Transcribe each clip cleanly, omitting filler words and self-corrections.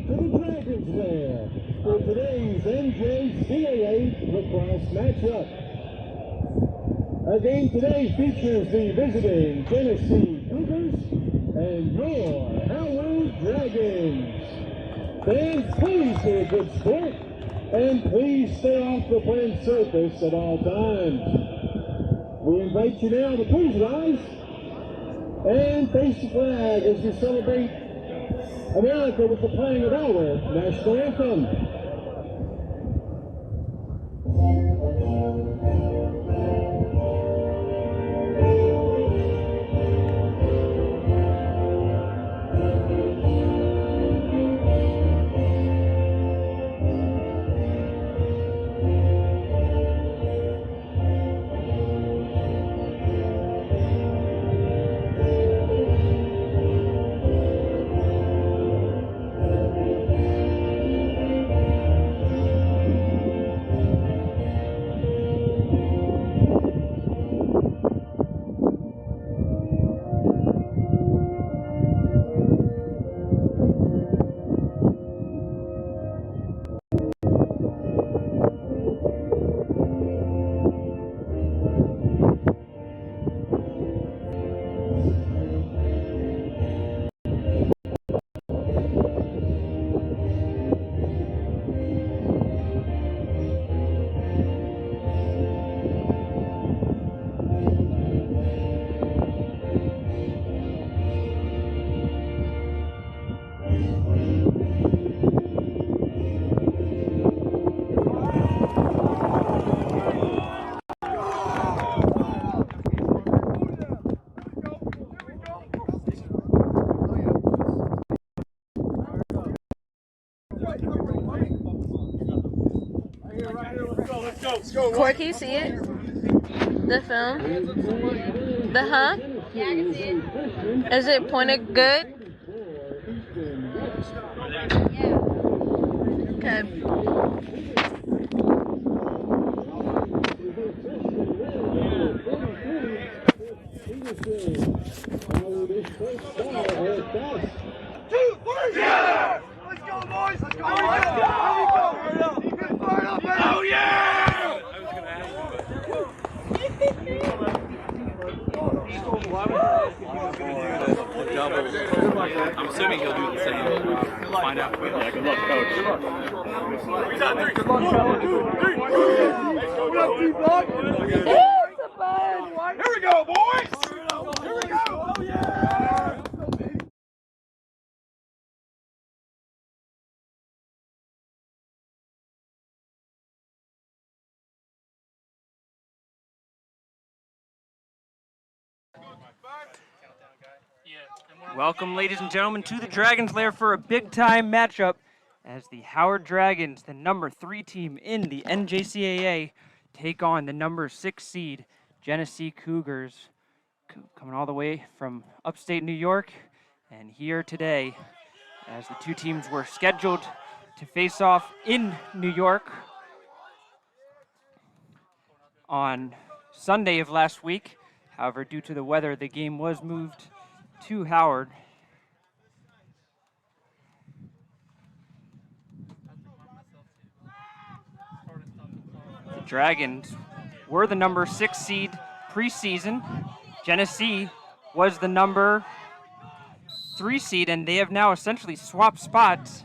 to the Dragons there for today's NJCAA lacrosse matchup. Our game today features the visiting Genesee Cougars and your Howard Dragons. Fans, please be a good sport and please stay off the playing surface at all times. We invite you now to please rise and face the flag as we celebrate America with the playing of our national anthem. Corey, can you see it? The film? Yeah, I can see it. Is it pointed good? Yeah. Okay. Yeah! Let's go, boys! Let's go! Oh, yeah! I'm assuming he'll do the same. Find out. Yeah, good luck, coach. Good luck. Good luck, fellas. Here we go, boys! Here we go! Oh, yeah! Welcome, ladies and gentlemen, to the Dragons Lair for a big-time matchup as the Howard Dragons, the number 3 team in the NJCAA, take on the number 6 seed Genesee Cougars, coming all the way from upstate New York and here today as the two teams were scheduled to face off in New York on Sunday of last week. However, due to the weather, the game was moved to Howard. The Dragons were the number 6 seed preseason. Genesee was the number 3 seed, and they have now essentially swapped spots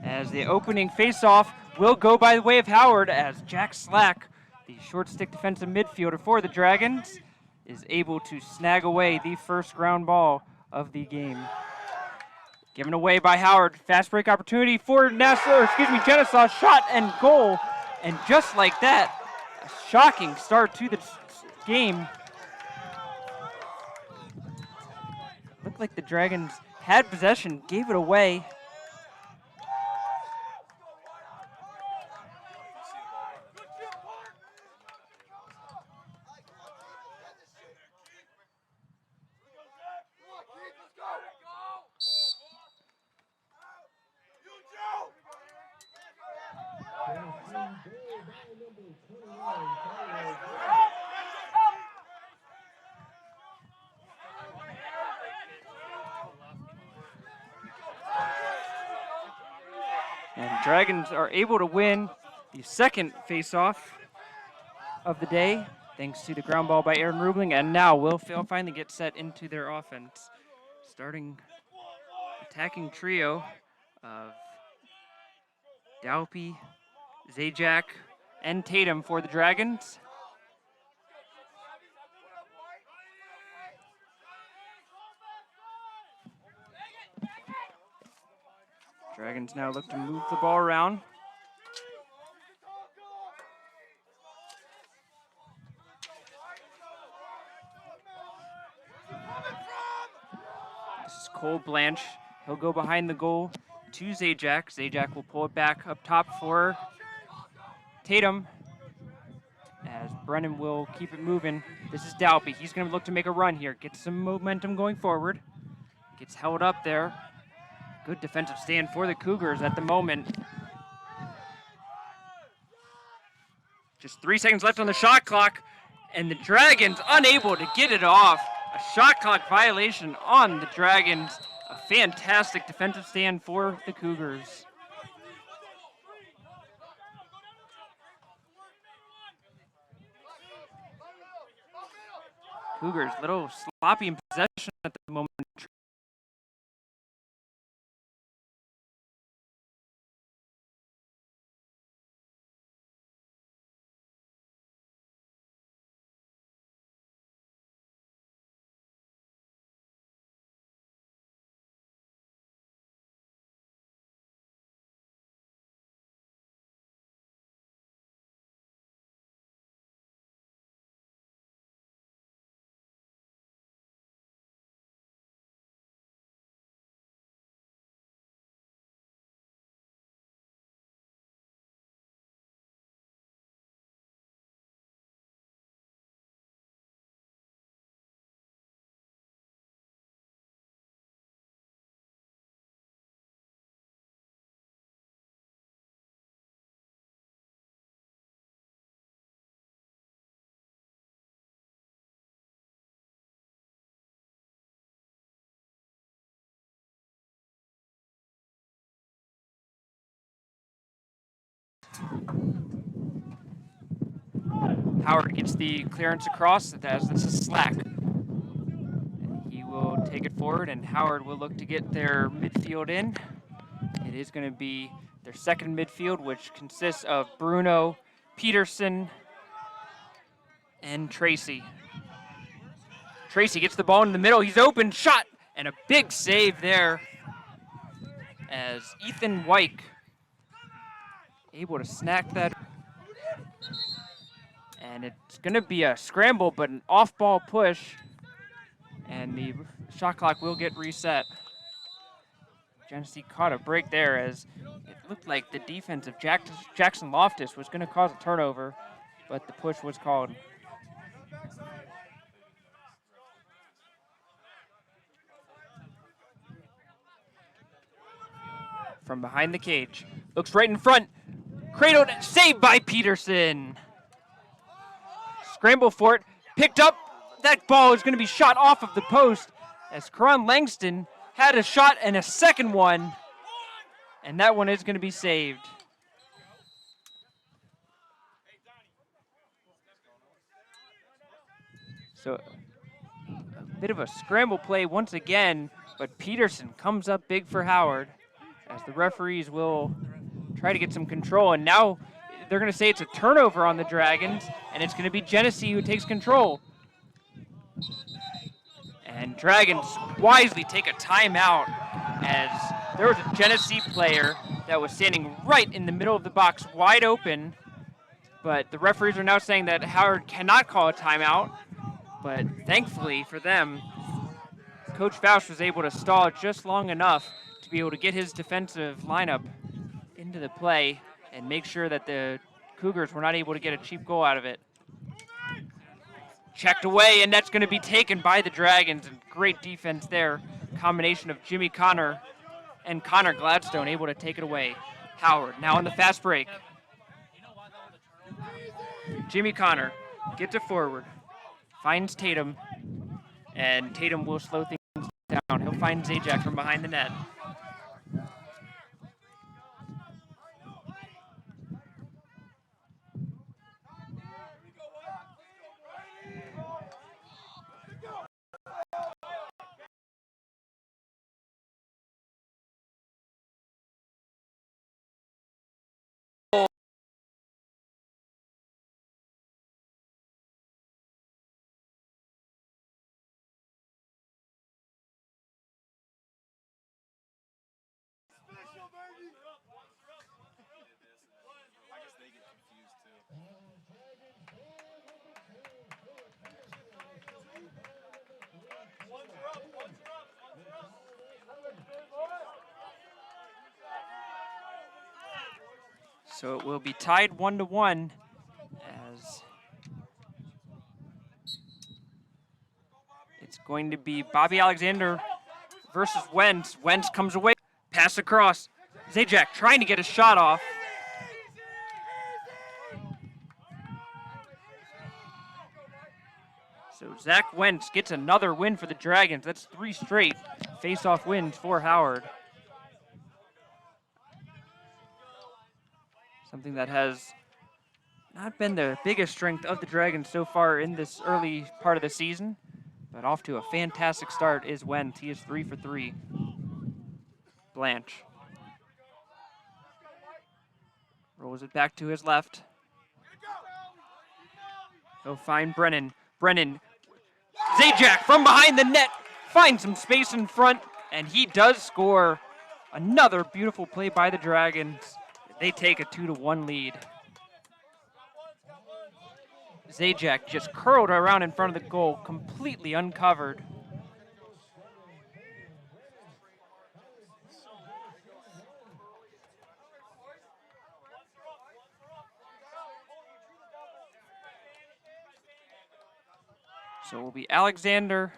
as the opening face-off will go by the way of Howard as Jack Slack, the short stick defensive midfielder for the Dragons, is able to snag away the first ground ball of the game. Given away by Howard. Fast break opportunity for Genesee. Shot and goal. And just like that, a shocking start to the game. Looked like the Dragons had possession, gave it away. And Dragons are able to win the second face-off of the day, thanks to the ground ball by Aaron Rubling. And now will finally get set into their offense. Starting attacking trio of Dalpy, Zajac, and Tatum for the Dragons. Dragons now look to move the ball around. This is Cole Blanche. He'll go behind the goal to Zajac. Zajac will pull it back up top for Tatum, as Brennan will keep it moving. This is Dalpy. He's going to look to make a run here. Get some momentum going forward. Gets held up there. Good defensive stand for the Cougars at the moment. Just 3 seconds left on the shot clock, and the Dragons unable to get it off. A shot clock violation on the Dragons. A fantastic defensive stand for the Cougars. Cougars a little sloppy in possession at the moment. Howard gets the clearance across as this is Slack. And he will take it forward, and Howard will look to get their midfield in. It is going to be their second midfield, which consists of Bruno, Peterson, and Tracy. Tracy gets the ball in the middle. He's open, shot, and a big save there as Ethan Wyke able to snack that. And it's going to be a scramble, but an off-ball push, and the shot clock will get reset. Genesee caught a break there as it looked like the defense of Jackson Loftus was going to cause a turnover, but the push was called. From behind the cage, looks right in front, cradled, saved by Peterson. Scramble for it, picked up. That ball is going to be shot off of the post as Karan Langston had a shot and a second one, and that one is going to be saved. So a bit of a scramble play once again, but Peterson comes up big for Howard as the referees will try to get some control, and now they're going to say it's a turnover on the Dragons, and it's going to be Genesee who takes control. And Dragons wisely take a timeout as there was a Genesee player that was standing right in the middle of the box, wide open. But the referees are now saying that Howard cannot call a timeout. But thankfully for them, Coach Fausch was able to stall it just long enough to be able to get his defensive lineup into the play and make sure that the Cougars were not able to get a cheap goal out of it. Checked away, and that's going to be taken by the Dragons. And great defense there. Combination of Jimmy Connor and Connor Gladstone able to take it away. Howard now on the fast break. Jimmy Connor gets it forward. Finds Tatum, and Tatum will slow things down. He'll find Zajac from behind the net. So it will be tied 1-1 as it's going to be Bobby Alexander versus Wentz. Wentz comes away, pass across. Zajac trying to get a shot off. So Zach Wentz gets another win for the Dragons. That's 3 straight face-off wins for Howard. Something that has not been the biggest strength of the Dragons so far in this early part of the season, but off to a fantastic start is Wentz. He is 3 for 3. Blanche rolls it back to his left. He'll find Brennan. Brennan, Zajac from behind the net, finds some space in front, and he does score. Another beautiful play by the Dragons. They take a 2-1 lead. Zajac just curled around in front of the goal, completely uncovered. So it will be Alexander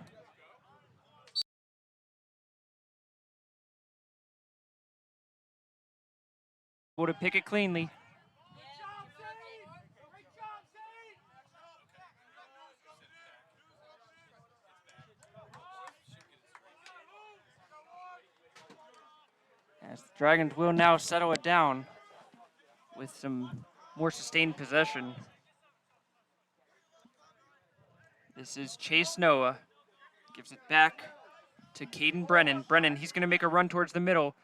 able to pick it cleanly. As the Dragons will now settle it down with some more sustained possession. This is Chase Noah. Gives it back to Caden Brennan. Brennan, he's going to make a run towards the middle.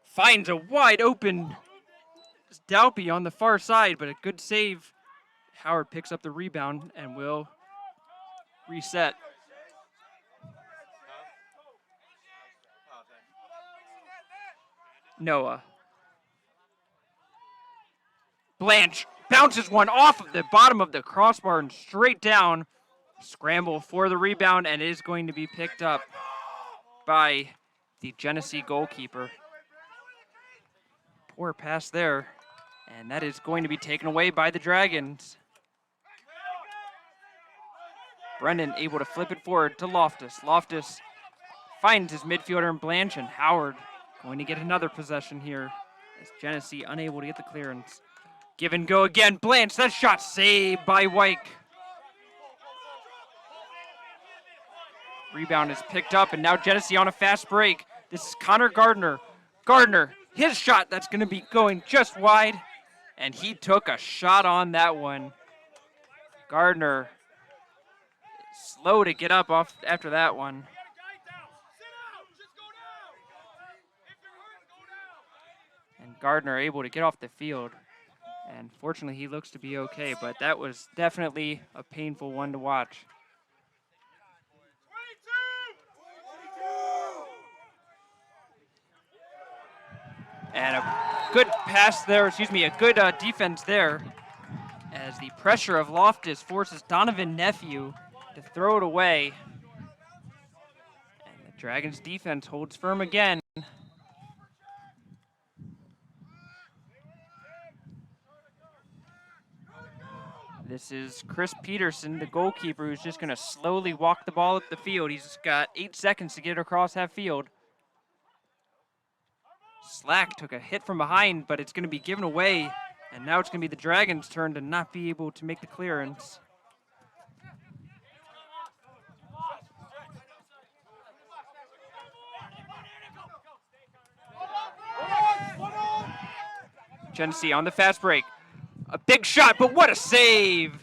Finds a wide open Dalpy on the far side, but a good save. Howard picks up the rebound and will reset. Noah. Blanche bounces one off of the bottom of the crossbar and straight down. Scramble for the rebound, and it is going to be picked up by the Genesee goalkeeper. Poor pass there, and that is going to be taken away by the Dragons. Brendan able to flip it forward to Loftus. Loftus finds his midfielder in Blanche, and Howard going to get another possession here as Genesee unable to get the clearance. Give and go again. Blanche, that shot saved by Wyke. Rebound is picked up, and now Genesee on a fast break. This is Connor Gardner. Gardner, his shot, that's going to be going just wide, and he took a shot on that one. Gardner slow to get up off after that one. And Gardner able to get off the field. And fortunately, he looks to be okay, but that was definitely a painful one to watch. And a good pass there, a good defense there, as the pressure of Loftus forces Donovan Nephew to throw it away. And the Dragons defense holds firm again. This is Chris Peterson, the goalkeeper, who's just going to slowly walk the ball up the field. He's got 8 seconds to get it across half field. Slack took a hit from behind, but it's going to be given away, and now it's going to be the Dragons' turn to not be able to make the clearance. Genesee on the fast break. A big shot, but what a save!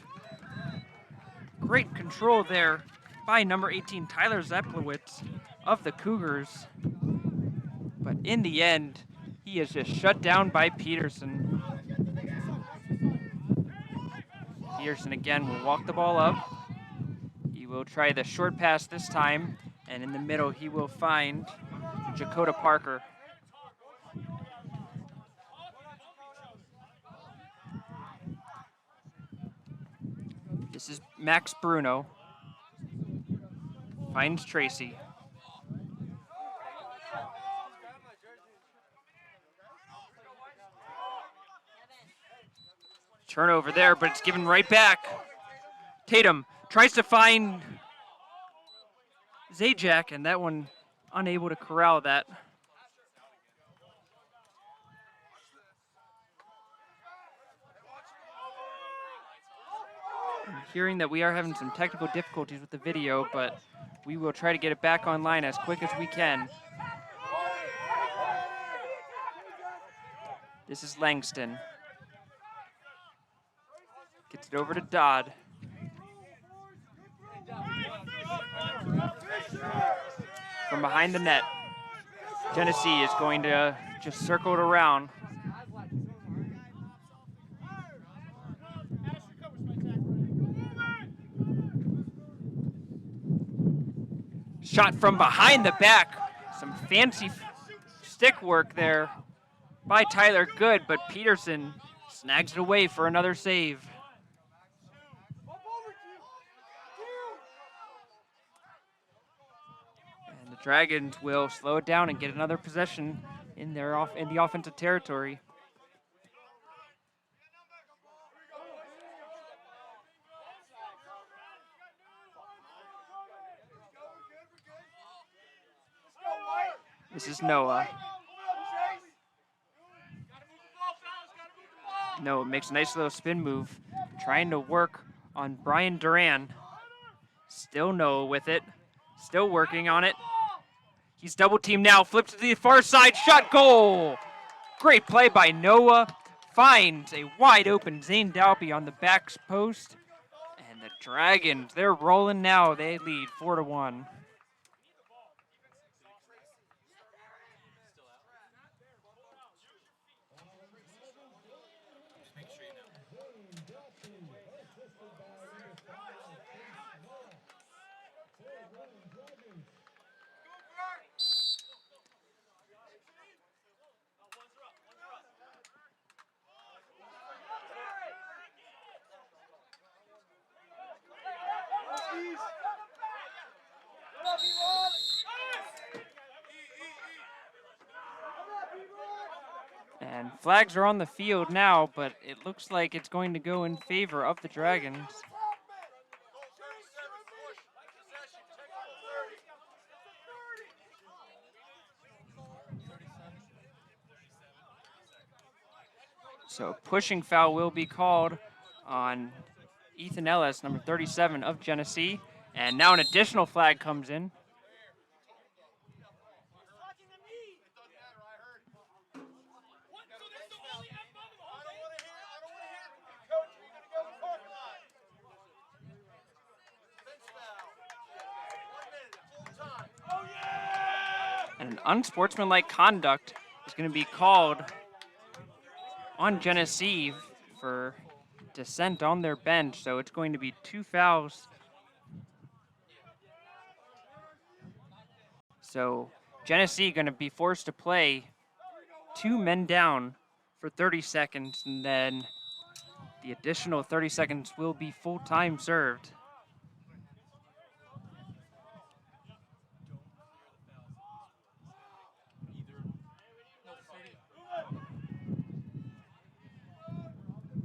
Great control there by number 18, Tyler Zeplowitz of the Cougars. But in the end, he is just shut down by Peterson. Peterson again will walk the ball up. He will try the short pass this time, and in the middle he will find Jakota Parker. This is Max Bruno. Finds Tracy. Turnover there, but it's given right back. Tatum tries to find Zajac, and that one unable to corral that. I'm hearing that we are having some technical difficulties with the video, but we will try to get it back online as quick as we can. This is Langston. Gets it over to Dodd. From behind the net, Genesee is going to just circle it around. Shot from behind the back. Some fancy stick work there by Tyler Good, but Peterson snags it away for another save. And the Dragons will slow it down and get another possession in the offensive territory. This is Noah. Noah makes a nice little spin move, trying to work on Brian Duran. Still Noah with it, still working on it. He's double teamed now, flips to the far side, shot, goal! Great play by Noah. Finds a wide open Zane Dalby on the back post. And the Dragons, they're rolling now. They lead 4-1. And flags are on the field now, but it looks like it's going to go in favor of the Dragons. So pushing foul will be called on Ethan Ellis, number 37 of Genesee. And now an additional flag comes in. And an unsportsmanlike conduct is going to be called on Genesee for dissent on their bench. So it's going to be 2 fouls. So Genesee going to be forced to play 2 men down for 30 seconds, and then the additional 30 seconds will be full time served.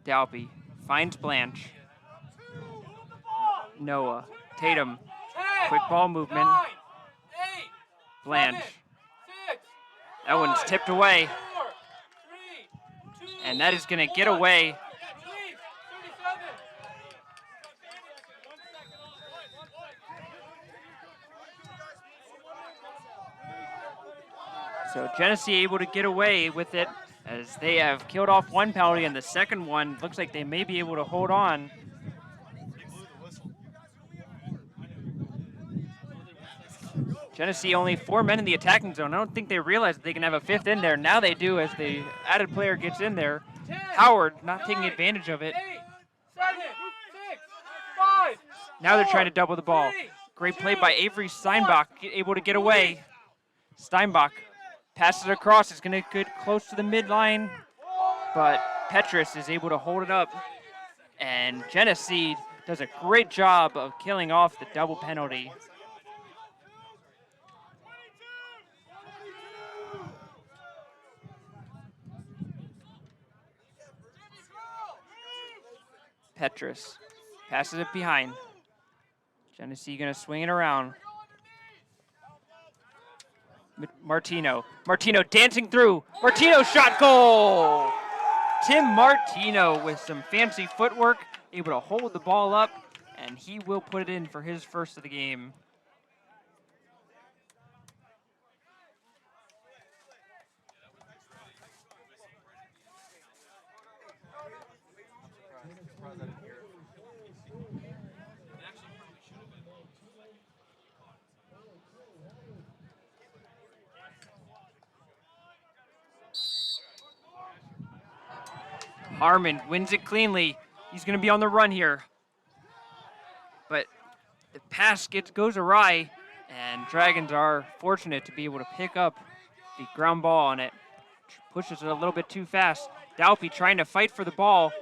Dalby finds Blanche. Noah. Tatum. Quick ball movement. Blanche. That one's tipped away. And that is going to get away. So Genesee able to get away with it, as they have killed off one penalty, and the second one looks like they may be able to hold on. Genesee only 4 men in the attacking zone. I don't think they realize that they can have a 5th in there. Now they do, as the added player gets in there. Howard not taking advantage of it. Now they're trying to double the ball. Great play by Avery Steinbach, able to get away. Steinbach passes it across. It's going to get close to the midline, but Petrus is able to hold it up. And Genesee does a great job of killing off the double penalty. Petrus passes it behind. Genesee gonna swing it around. Martino dancing through. Martino shot, goal! Tim Martino with some fancy footwork, able to hold the ball up, and he will put it in for his first of the game. Harmon wins it cleanly. He's going to be on the run here. But the pass goes awry, and Dragons are fortunate to be able to pick up the ground ball on it. Pushes it a little bit too fast. Dalpy trying to fight for the ball.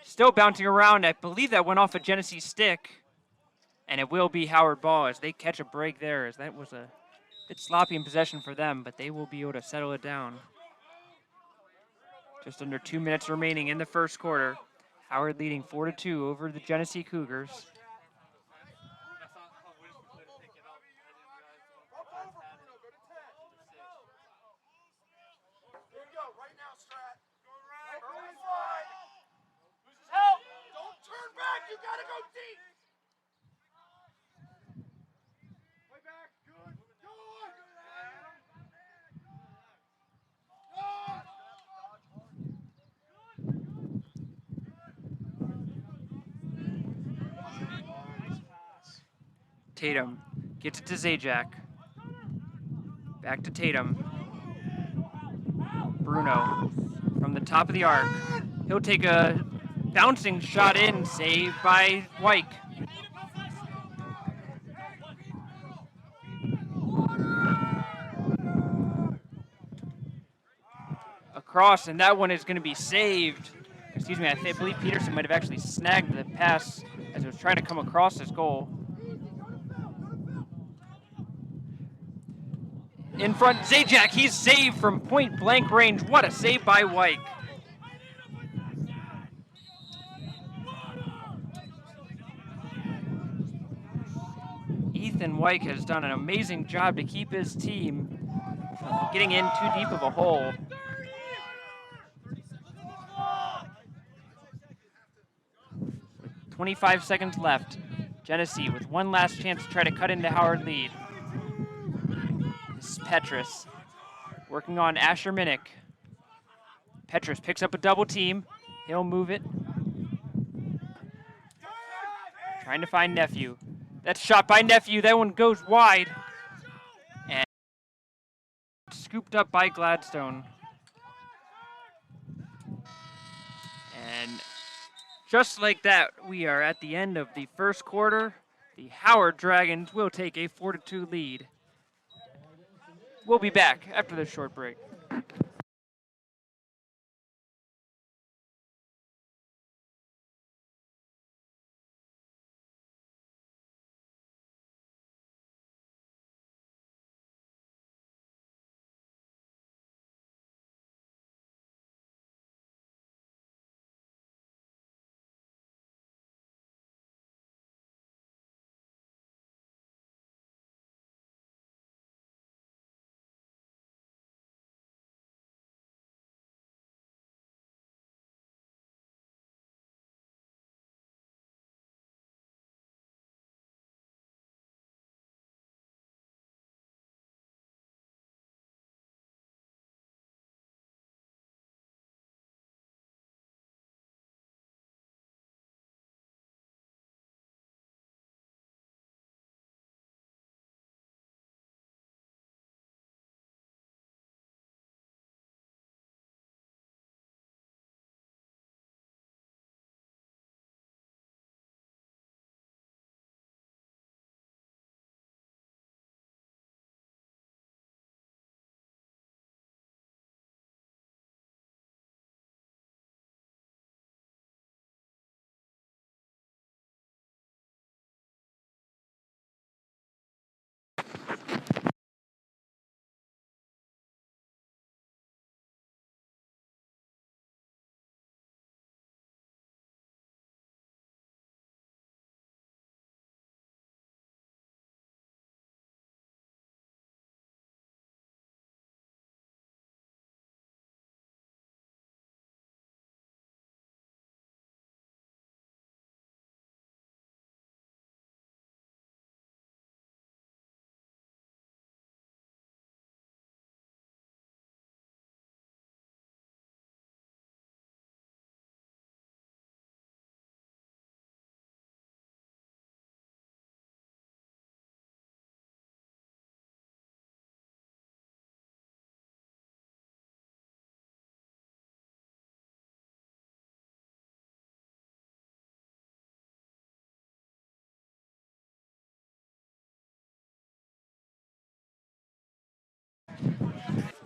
Still bouncing around. I believe that went off a Genesee stick. And it will be Howard ball as they catch a break there, as that was a bit sloppy in possession for them, but they will be able to settle it down. Just under 2 minutes remaining in the first quarter. Howard leading 4-2 over the Genesee Cougars. Tatum gets it to Zajac. Back to Tatum. Bruno from the top of the arc. He'll take a bouncing shot in, saved by Wyke. Across, and that one is going to be saved. Excuse me, I believe Peterson might have actually snagged the pass as it was trying to come across his goal. In front, Zajac, he's saved from point blank range. What a save by Wyke. Ethan Wyke has done an amazing job to keep his team from getting in too deep of a hole. With 25 seconds left. Genesee with one last chance to try to cut into Howard lead. This is Petrus working on Asher Minnick. Petrus picks up a double team. He'll move it. Trying to find Nephew. That's shot by Nephew. That one goes wide. And scooped up by Gladstone. And just like that, we are at the end of the first quarter. The Howard Dragons will take a 4-2 lead. We'll be back after this short break.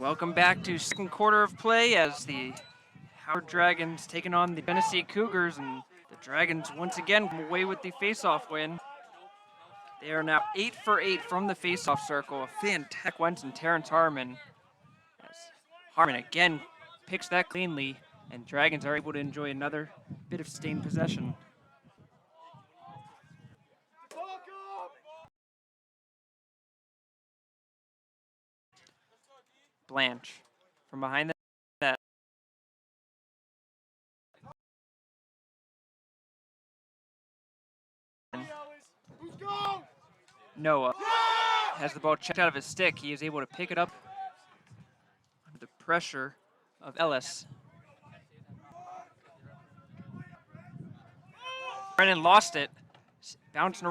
Welcome back to second quarter of play as the Howard Dragons taking on the Genesee Cougars, and the Dragons once again come away with the face-off win. They are now 8 for 8 from the face-off circle. A fantastic went and Terrence Harmon. As Harmon again picks that cleanly, and Dragons are able to enjoy another bit of sustained possession. Blanche from behind the net. Noah has the ball checked out of his stick. He is able to pick it up under the pressure of Ellis. Brennan lost it, bouncing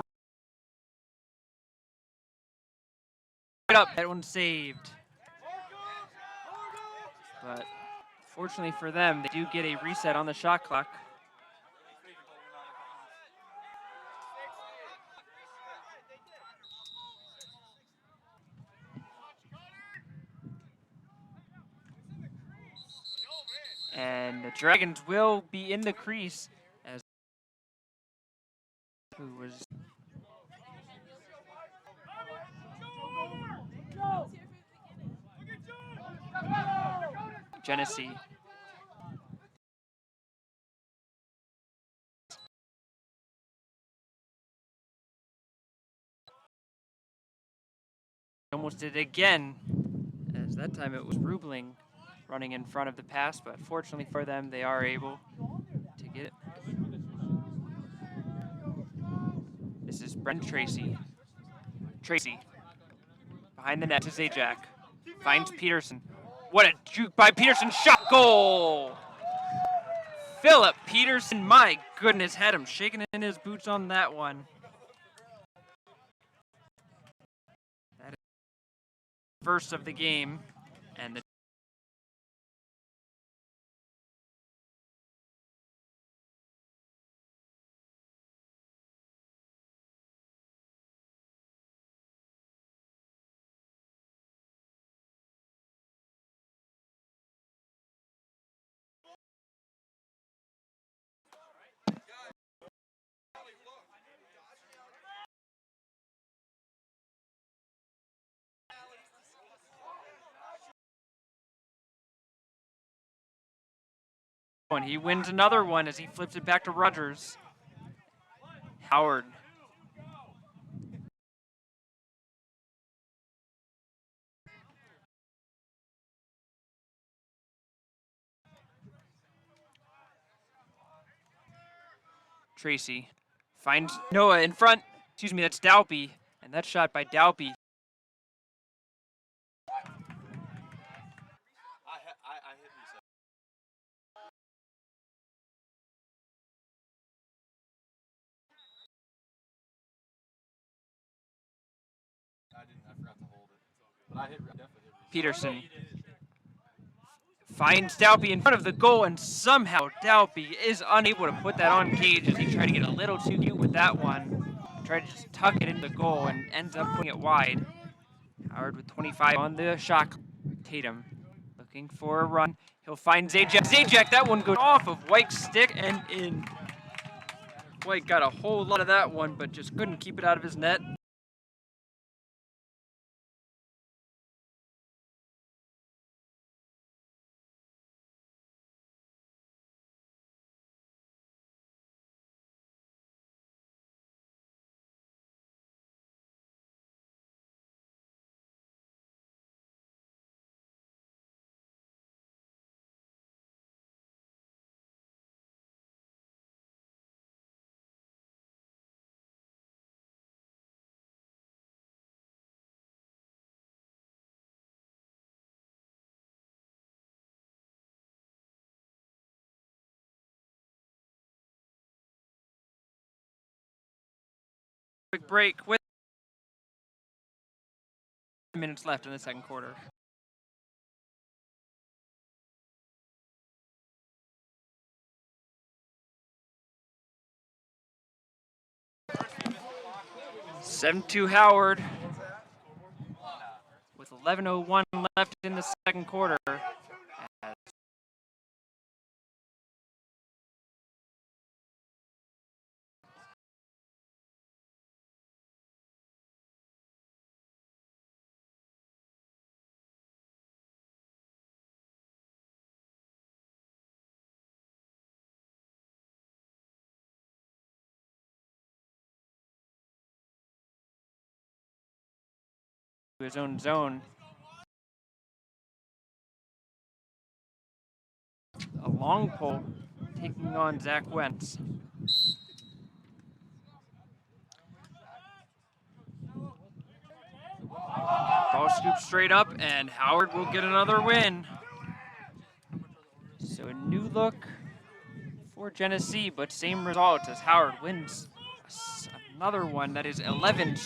right up. That one saved. But fortunately for them, they do get a reset on the shot clock. And the Dragons will be in the crease as who was Genesee. Almost did it again, as that time it was Rubling running in front of the pass, but fortunately for them, they are able to get it. This is Brent Tracy. Tracy, behind the net to Zajac, finds Peterson. What a juke by Peterson, shot goal! Philip Peterson, my goodness, had him shaking in his boots on that one. That is the first of the game, and the one. He wins another one as he flips it back to Rogers. Howard. Tracy finds Noah in front. Excuse me, that's Dalpy. And that shot by Dalpy. Peterson finds Dalpy in front of the goal, and somehow Dalpy is unable to put that on cage as he tried to get a little too cute with that one. Tried to just tuck it into the goal and ends up putting it wide. Howard with 25 on the shot. Tatum looking for a run. He'll find Zajac. Zajac, that one goes off of White's stick and in. White got a whole lot of that one, but just couldn't keep it out of his net. Quick break with minutes left in the second quarter. (7-2) Howard with 11:01 left in the second quarter. His own zone. A long pole taking on Zach Wentz. Ball scoops straight up, and Howard will get another win. So a new look for Genesee, but same result as Howard wins another one that is 11.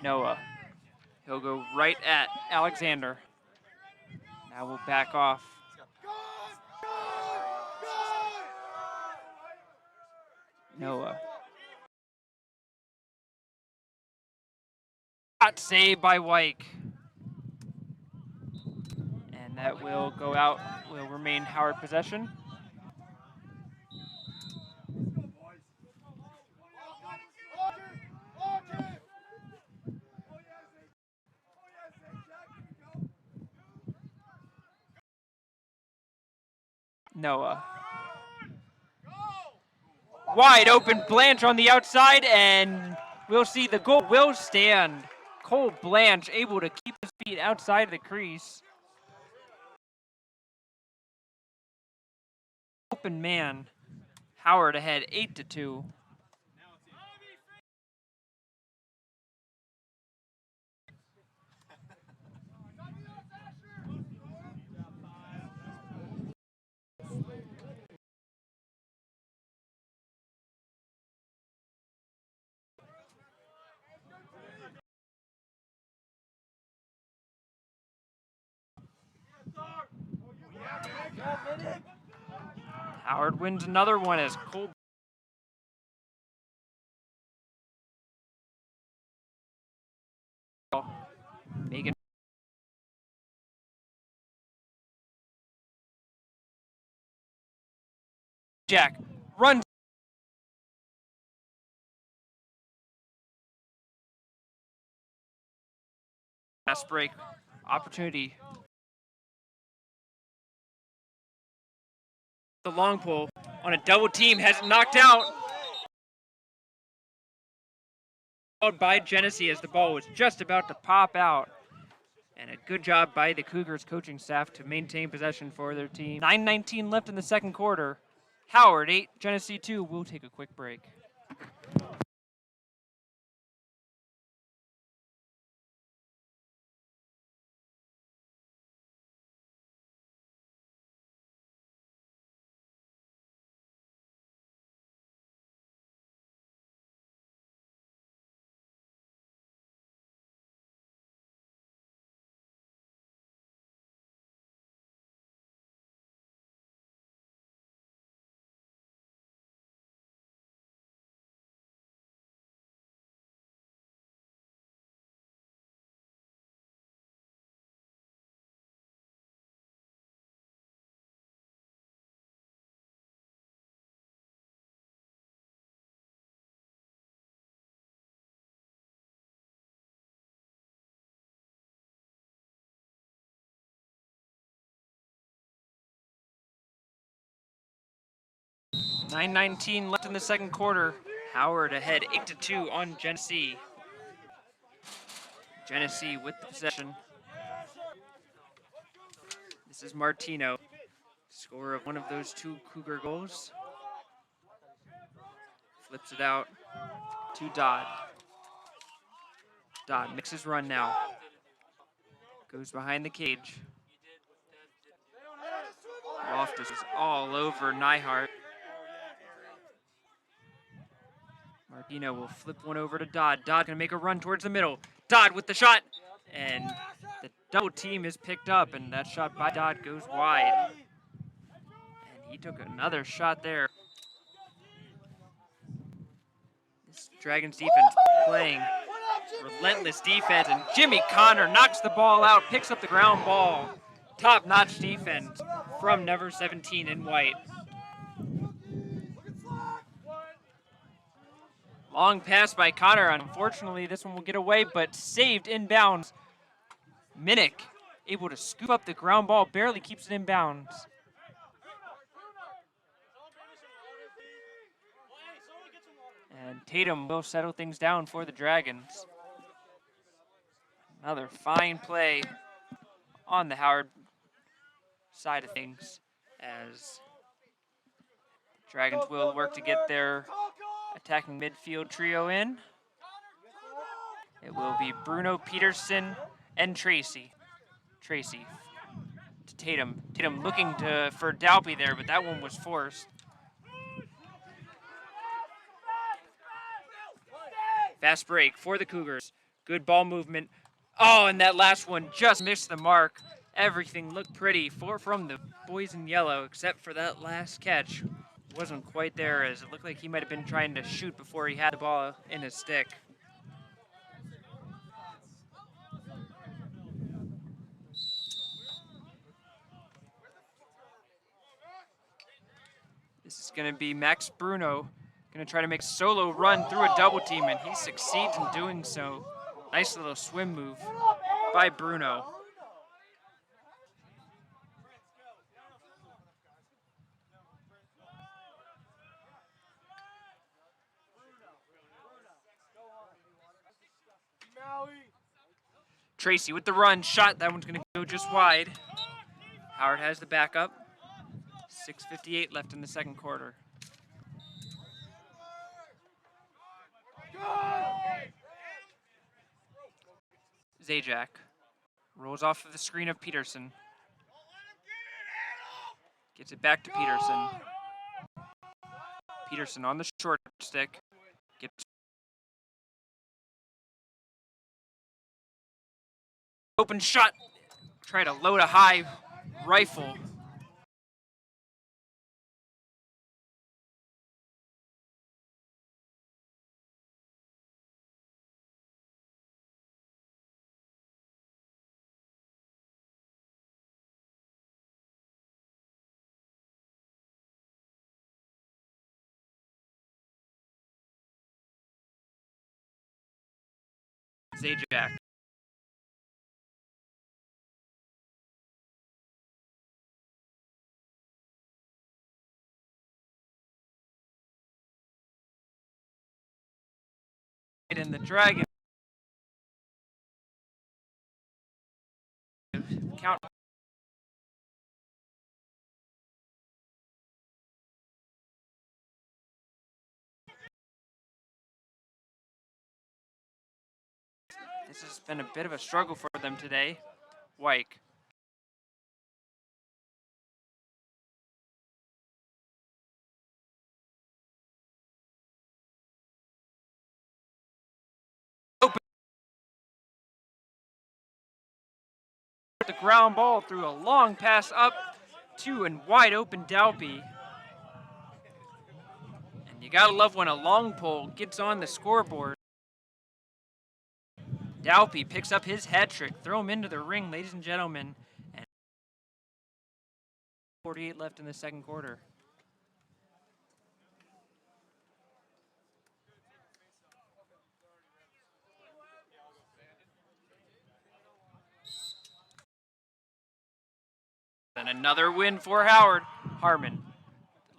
Noah. He'll go right at Alexander. Now we'll back off. Noah. Hot save by Wyke. And that will go out, will remain Howard possession. Noah. Wide open Blanche on the outside, and we'll see the goal will stand. Cole Blanche able to keep his feet outside of the crease. Open man. Howard ahead 8-2. Howard wins another one as Cole Megan Jack runs fast break opportunity. The long pole on a double team has it knocked out. By Genesee as the ball was just about to pop out. And a good job by the Cougars coaching staff to maintain possession for their team. 9:19 left in the second quarter. Howard 8, Genesee 2. We'll take a quick break. .919 left in the second quarter. Howard ahead 8-2 on Genesee. Genesee with the possession. This is Martino, scorer of one of those two Cougar goals. Flips it out to Dodd. Dodd makes his run now. Goes behind the cage. Loftus is all over Neihart. Martino will flip one over to Dodd. Dodd gonna make a run towards the middle. Dodd with the shot, and the double team is picked up, and that shot by Dodd goes wide. And he took another shot there. Dragons defense playing relentless defense, and Jimmy Connor knocks the ball out, picks up the ground ball. Top-notch defense from number 17 in white. Long pass by Connor. Unfortunately, this one will get away, but saved inbounds. Minnick able to scoop up the ground ball, barely keeps it in bounds. And Tatum will settle things down for the Dragons. Another fine play on the Howard side of things, as Dragons will work to get their attacking midfield trio in. It will be Bruno, Peterson, and Tracy. Tracy to Tatum. Tatum looking for Dalby there, but that one was forced. Fast break for the Cougars. Good ball movement. Oh, and that last one just missed the mark. Everything looked pretty from the boys in yellow, except for that last catch. Wasn't quite there, as it looked like he might have been trying to shoot before he had the ball in his stick. This is going to be Max Bruno, going to try to make a solo run through a double team, and he succeeds in doing so. Nice little swim move by Bruno. Tracy with the run, shot, that one's going to go just wide. Howard has the backup. 6:58 left in the second quarter. Zajac rolls off of the screen of Peterson. Gets it back to Peterson. Peterson on the short stick. Gets open shot. Try to load a high rifle. Zajac. And the Dragon count. This has been a bit of a struggle for them today. Wyke. Open. The ground ball through a long pass up to and wide open Dalby. And you gotta love when a long pole gets on the scoreboard. Dalby picks up his hat trick. Throw him into the ring, ladies and gentlemen. And 48 left in the second quarter. And another win for Howard. Harmon.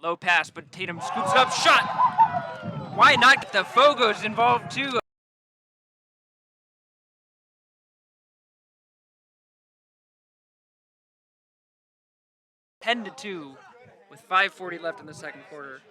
Low pass, but Tatum scoops it up. Shot! Why not get the Fogos involved too? (10-2) with 5:40 left in the second quarter.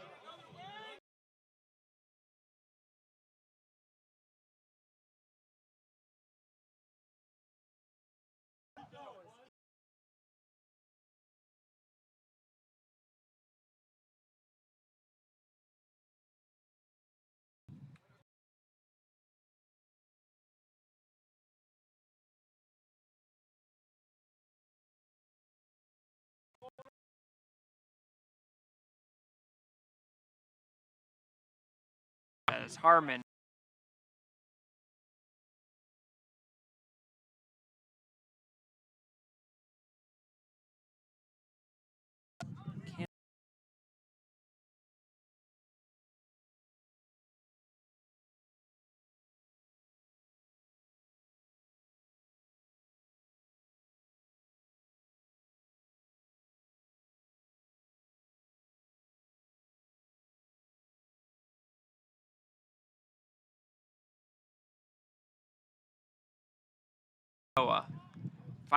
As Harmon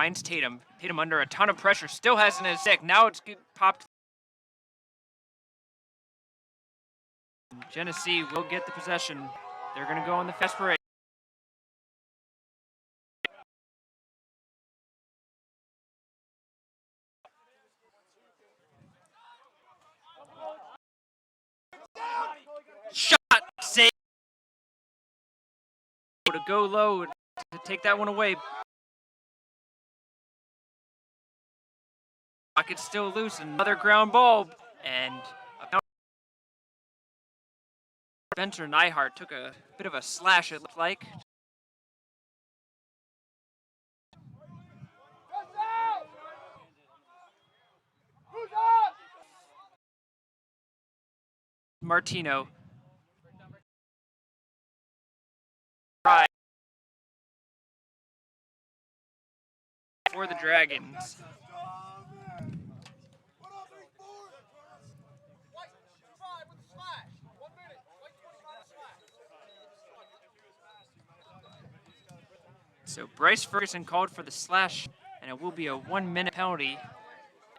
finds Tatum. Tatum under a ton of pressure, still has it in his stick. Now it's popped. Genesee will get the possession. They're going to go on the fast break. Shot save. To go low to take that one away. Pocket's still loose. Another ground ball. And Spencer Neihart took a bit of a slash, it looked like. Martino. Right. For the Dragons. So Bryce Ferguson called for the slash, and it will be a 1-minute penalty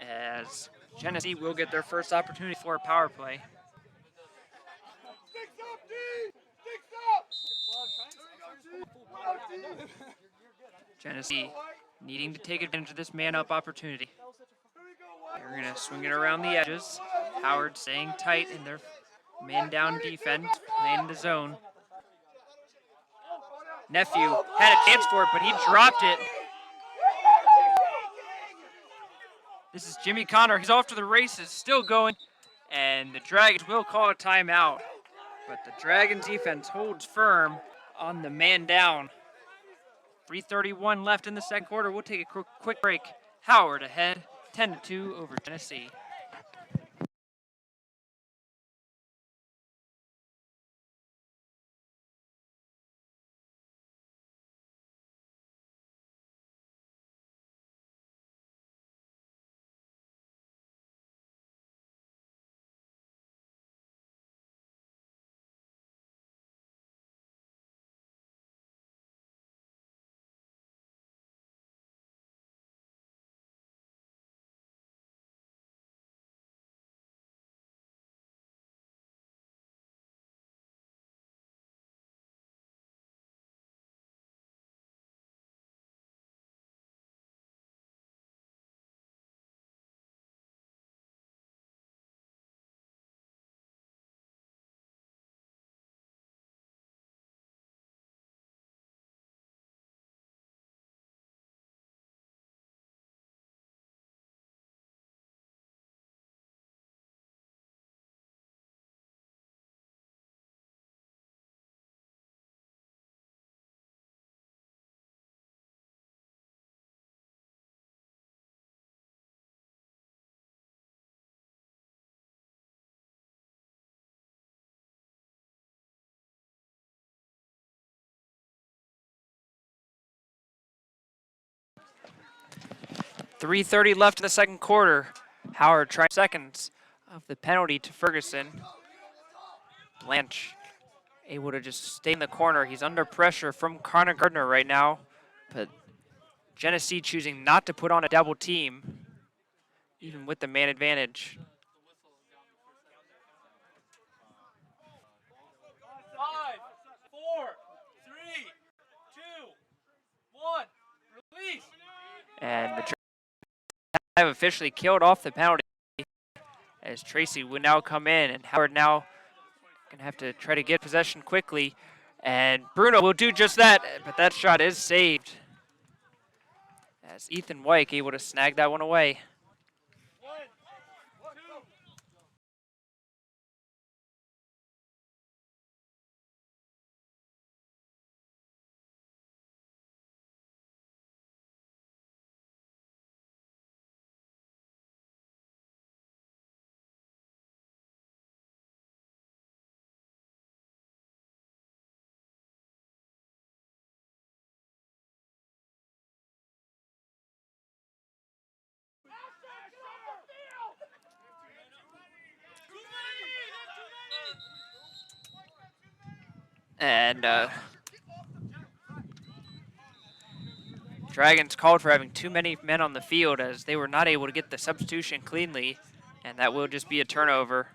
as Genesee will get their first opportunity for a power play. Genesee needing to take advantage of this man-up opportunity. They're going to swing it around the edges. Howard staying tight in their man-down defense, playing the zone. Nephew had a chance for it, but he dropped it. This is Jimmy Connor. He's off to the races, still going, and the Dragons will call a timeout. But the Dragons defense holds firm on the man down. 3:31 left in the second quarter. We'll take a quick break. Howard ahead, 10-2 over Genesee. .330 left in the second quarter. Howard trying seconds of the penalty to Ferguson. Blanche able to just stay in the corner. He's under pressure from Connor Gardner right now, but Genesee choosing not to put on a double team, even with the man advantage. Five, four, three, two, one, release. And the Dragons have officially killed off the penalty as Tracy would now come in, and Howard now gonna have to try to get possession quickly. And Bruno will do just that, but that shot is saved as Ethan Wyke able to snag that one away. And Dragons called for having too many men on the field as they were not able to get the substitution cleanly, and that will just be a turnover.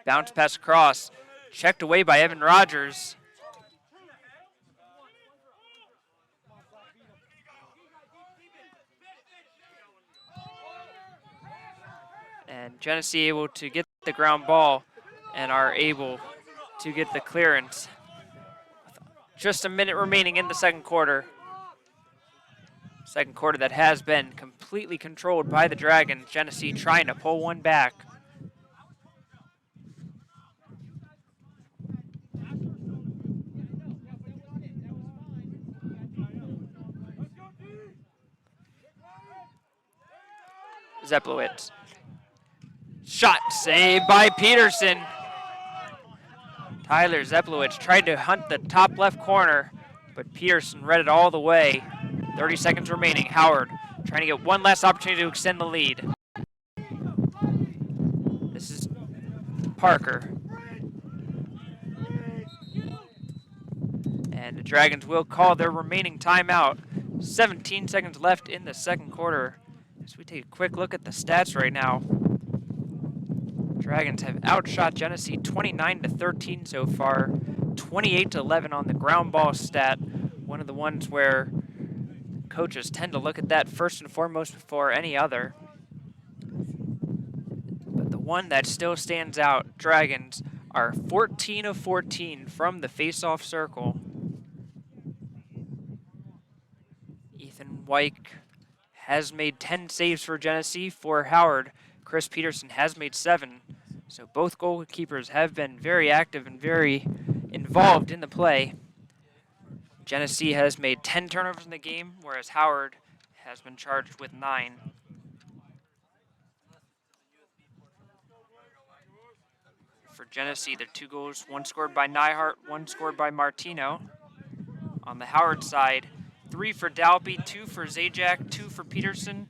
Bounce pass across, checked away by Evan Rogers. And Genesee able to get the ground ball and are able to get the clearance. Just a minute remaining in the second quarter. Second quarter that has been completely controlled by the Dragons. Genesee trying to pull one back. Zeplowitz. Shot saved by Peterson. Tyler Zeplowitz tried to hunt the top left corner, but Peterson read it all the way. 30 seconds remaining. Howard trying to get one last opportunity to extend the lead. This is Parker. And the Dragons will call their remaining timeout. 17 seconds left in the second quarter. As we take a quick look at the stats right now. Dragons have outshot Genesee 29-13 so far, 28-11 on the ground ball stat. One of the ones where coaches tend to look at that first and foremost before any other. But the one that still stands out, Dragons are 14 of 14 from the face-off circle. Ethan Wyke has made 10 saves for Genesee. For Howard, Chris Peterson has made 7. So both goalkeepers have been very active and very involved in the play. Genesee has made 10 turnovers in the game, whereas Howard has been charged with 9. For Genesee, there are 2 goals, one scored by Nyhart, one scored by Martino. On the Howard side, 3 for Dalby, 2 for Zajac, 2 for Peterson.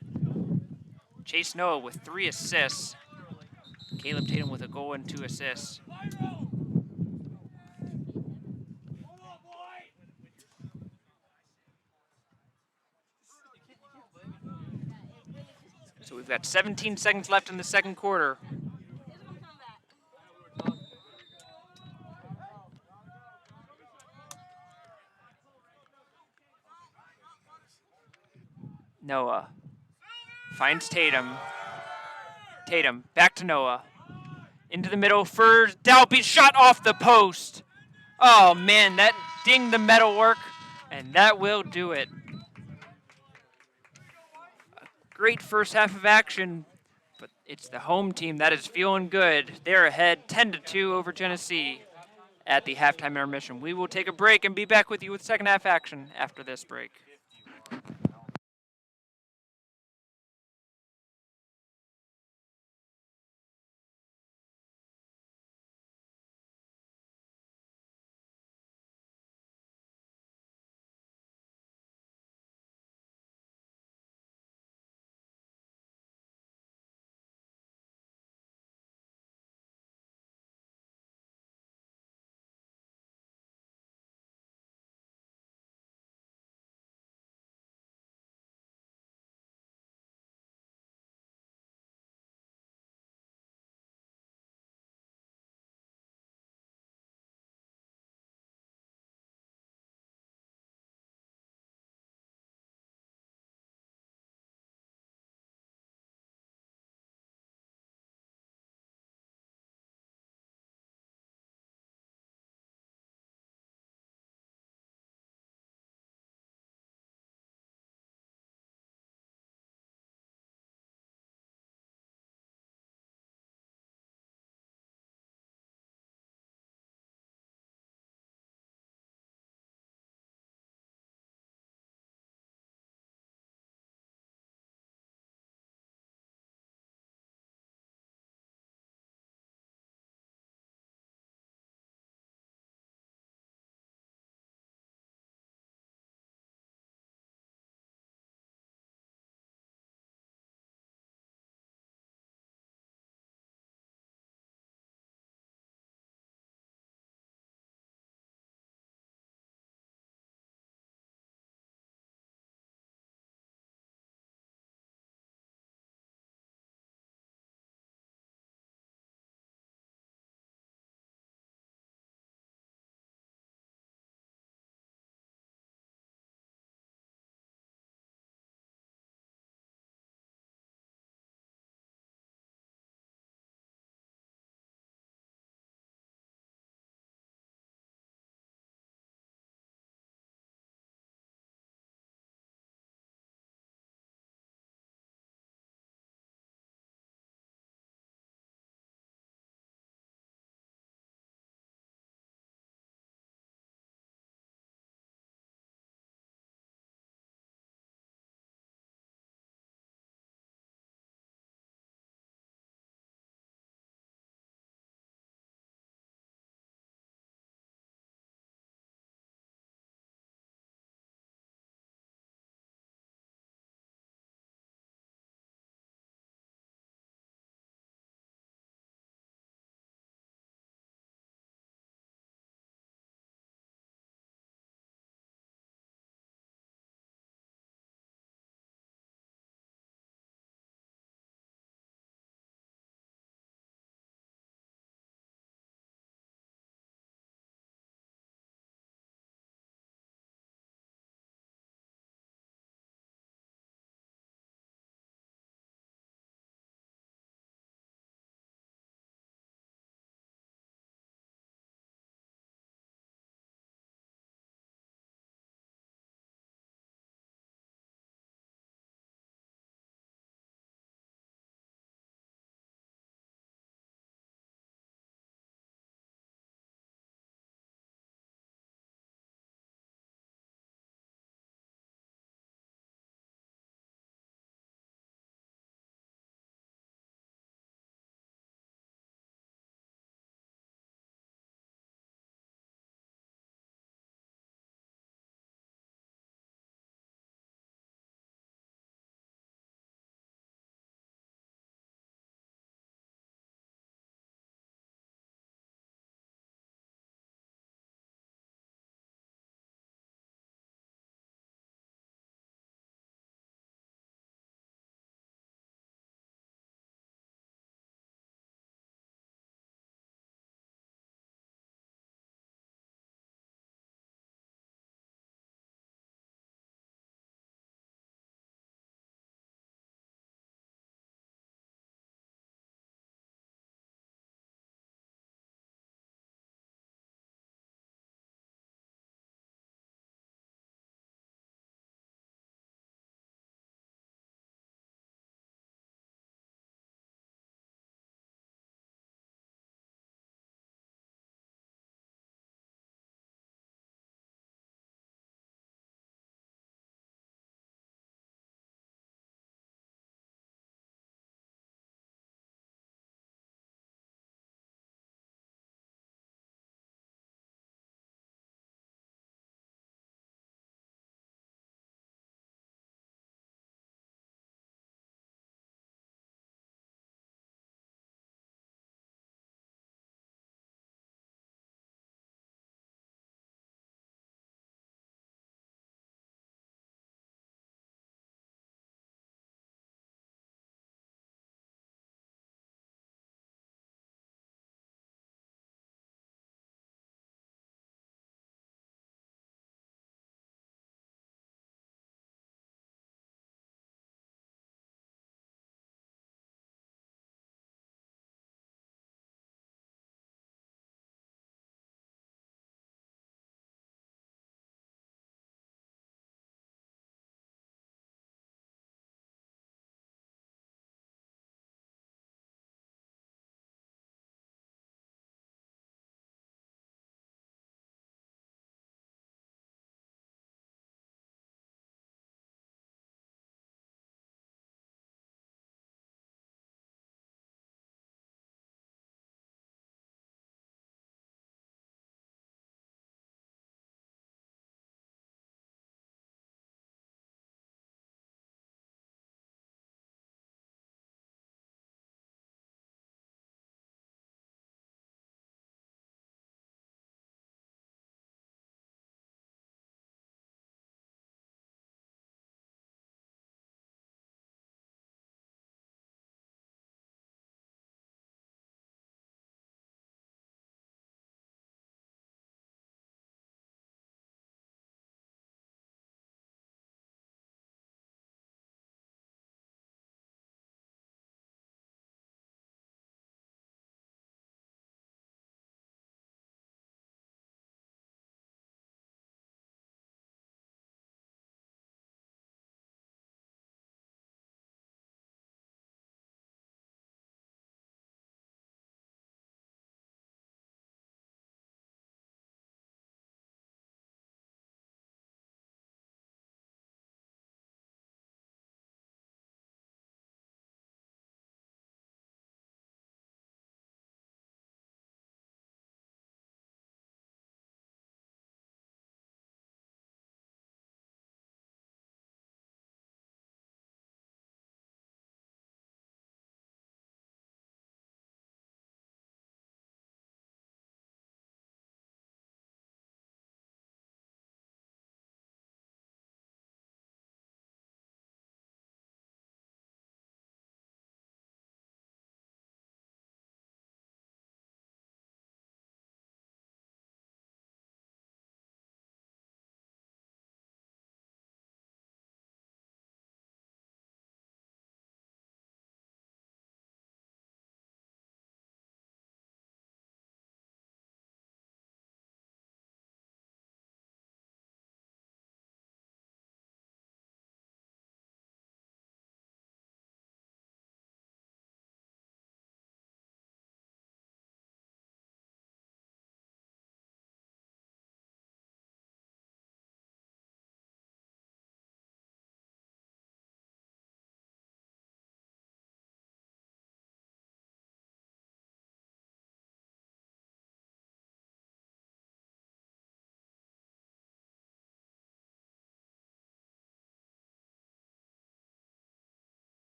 Chase Noah with 3 assists. Caleb Tatum with a goal and 2 assists. So we've got 17 seconds left in the second quarter. Noah finds Tatum. Tatum back to Noah. Into the middle for Dalby, shot off the post. Oh man, that dinged the metalwork, and that will do it. A great first half of action, but it's the home team that is feeling good. They're ahead 10-2 over Genesee at the halftime intermission. We will take a break and be back with you with second half action after this break.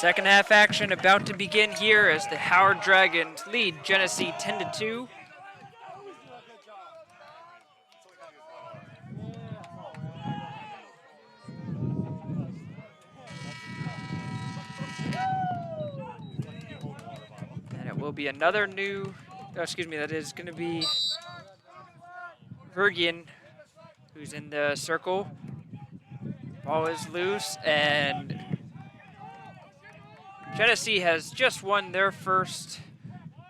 Second half action about to begin here as the Howard Dragons lead Genesee 10-2. And it will be another new, that is going to be Vergian, who's in the circle. Ball is loose, and Genesee has just won their first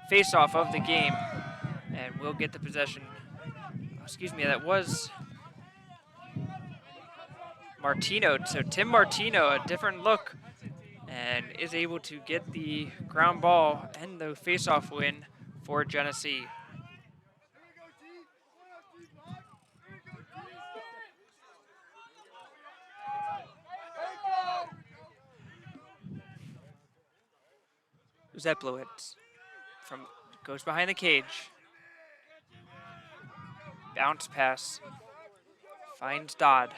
face-off of the game and will get the possession. That was Martino. So Tim Martino, a different look, and is able to get the ground ball and the face-off win for Genesee. Zeplowitz goes behind the cage. Bounce pass. Finds Dodd.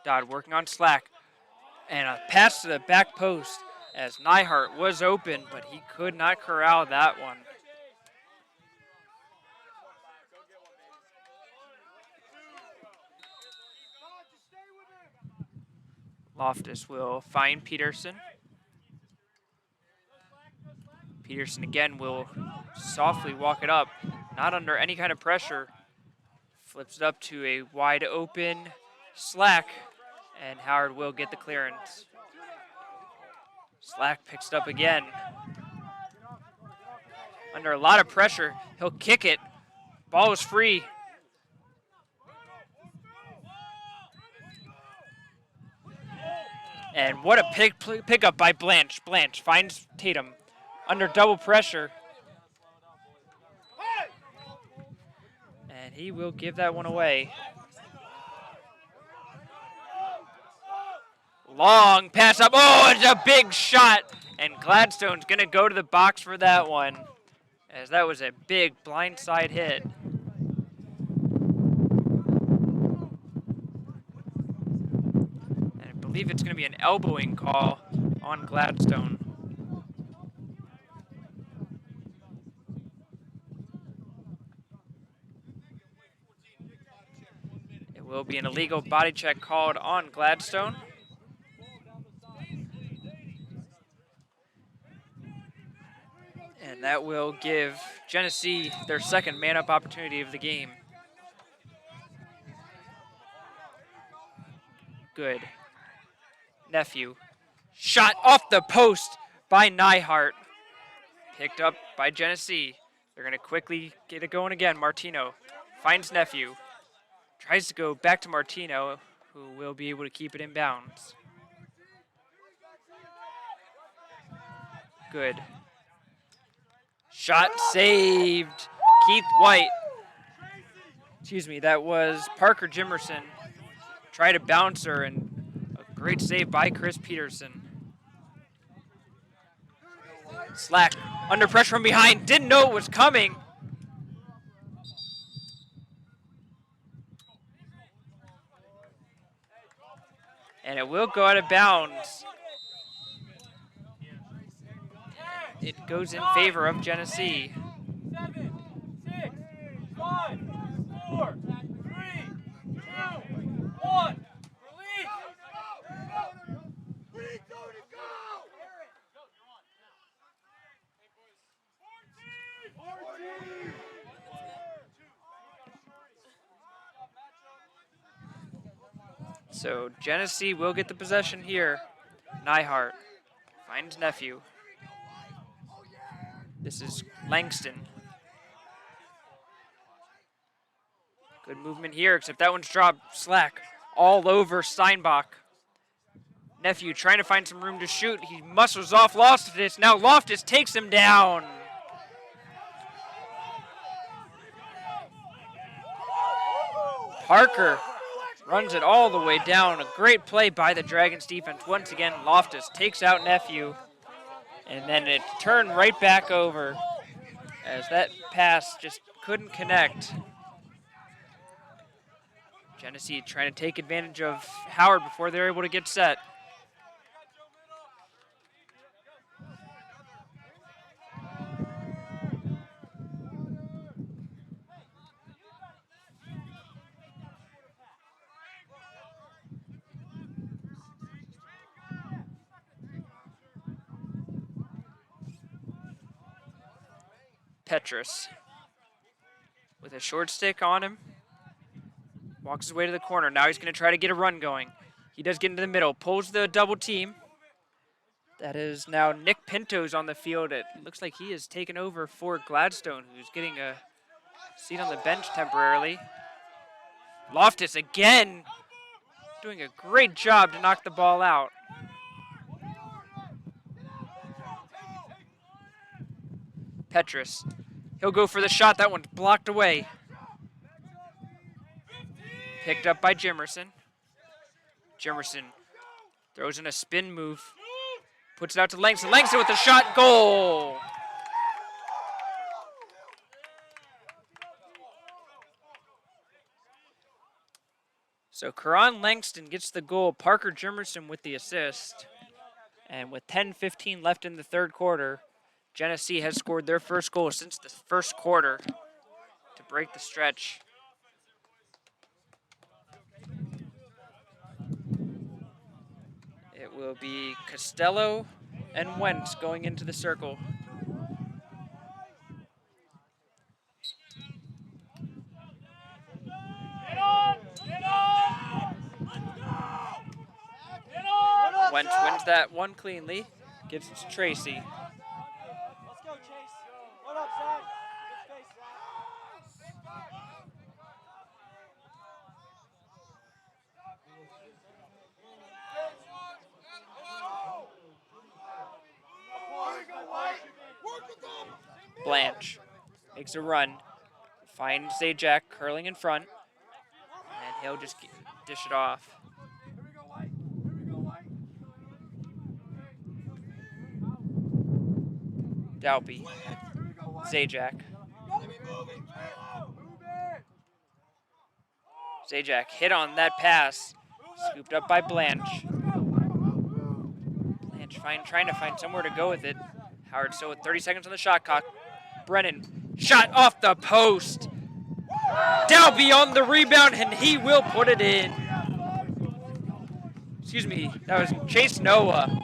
Dodd working on Slack. And a pass to the back post as Nyhart was open, but he could not corral that one. Loftus will find Peterson. Peterson again will softly walk it up, not under any kind of pressure. Flips it up to a wide open Slack, and Howard will get the clearance. Slack picks it up again. Under a lot of pressure, he'll kick it. Ball is free. And what a pickup by Blanche. Blanche finds Tatum under double pressure. And he will give that one away. Long pass up. Oh, it's a big shot. And Gladstone's going to go to the box for that one, as that was a big blindside hit. And I believe it's going to be an elbowing call on Gladstone. It will be an illegal body check called on Gladstone. And that will give Genesee their second man-up opportunity of the game. Good. Nephew. Shot off the post by Nyhart. Picked up by Genesee. They're going to quickly get it going again. Martino finds Nephew. Tries to go back to Martino, who will be able to keep it in bounds. Good. Shot saved. Keith White. That was Parker Jimerson. Tried to bounce her, and a great save by Chris Peterson. Slack under pressure from behind. Didn't know it was coming. And it will go out of bounds. It goes in favor of Genesee. 7, 6, 5, 4, 3, 2, 1. Release. So Genesee will get the possession here. Nyhart finds Nephew. This is Langston. Good movement here, except that one's dropped. Slack all over Steinbach. Nephew trying to find some room to shoot. He muscles off Loftus. Now Loftus takes him down. Parker runs it all the way down. A great play by the Dragons defense. Once again, Loftus takes out Nephew. And then it turned right back over as that pass just couldn't connect. Genesee trying to take advantage of Howard before they're able to get set. Petrus with a short stick on him. Walks his way to the corner. Now he's going to try to get a run going. He does get into the middle. Pulls the double team. That is now Nick Pinto's on the field. It looks like he is taken over for Gladstone, who's getting a seat on the bench temporarily. Loftus again doing a great job to knock the ball out. Petrus. He'll go for the shot. That one's blocked away. Picked up by Jimerson. Jimerson throws in a spin move. Puts it out to Langston. Langston with the shot. Goal! So Karan Langston gets the goal. Parker Jimerson with the assist. And with 10:15 left in the third quarter, Genesee has scored their first goal since the first quarter to break the stretch. It will be Costello and Wentz going into the circle. Wentz wins that one cleanly. Gives it to Tracy. Let's go, Chase. What up, Zach? Good face, Zach. Blanche makes a run. Finds Zajac curling in front. And he'll just dish it off. Dalby. Zajac. Zajac hit on that pass. Scooped up by Blanche. Blanche trying to find somewhere to go with it. Howard still with 30 seconds on the shot clock. Brennan. Shot off the post. Dalby on the rebound, and he will put it in. Excuse me, that was Chase Noah.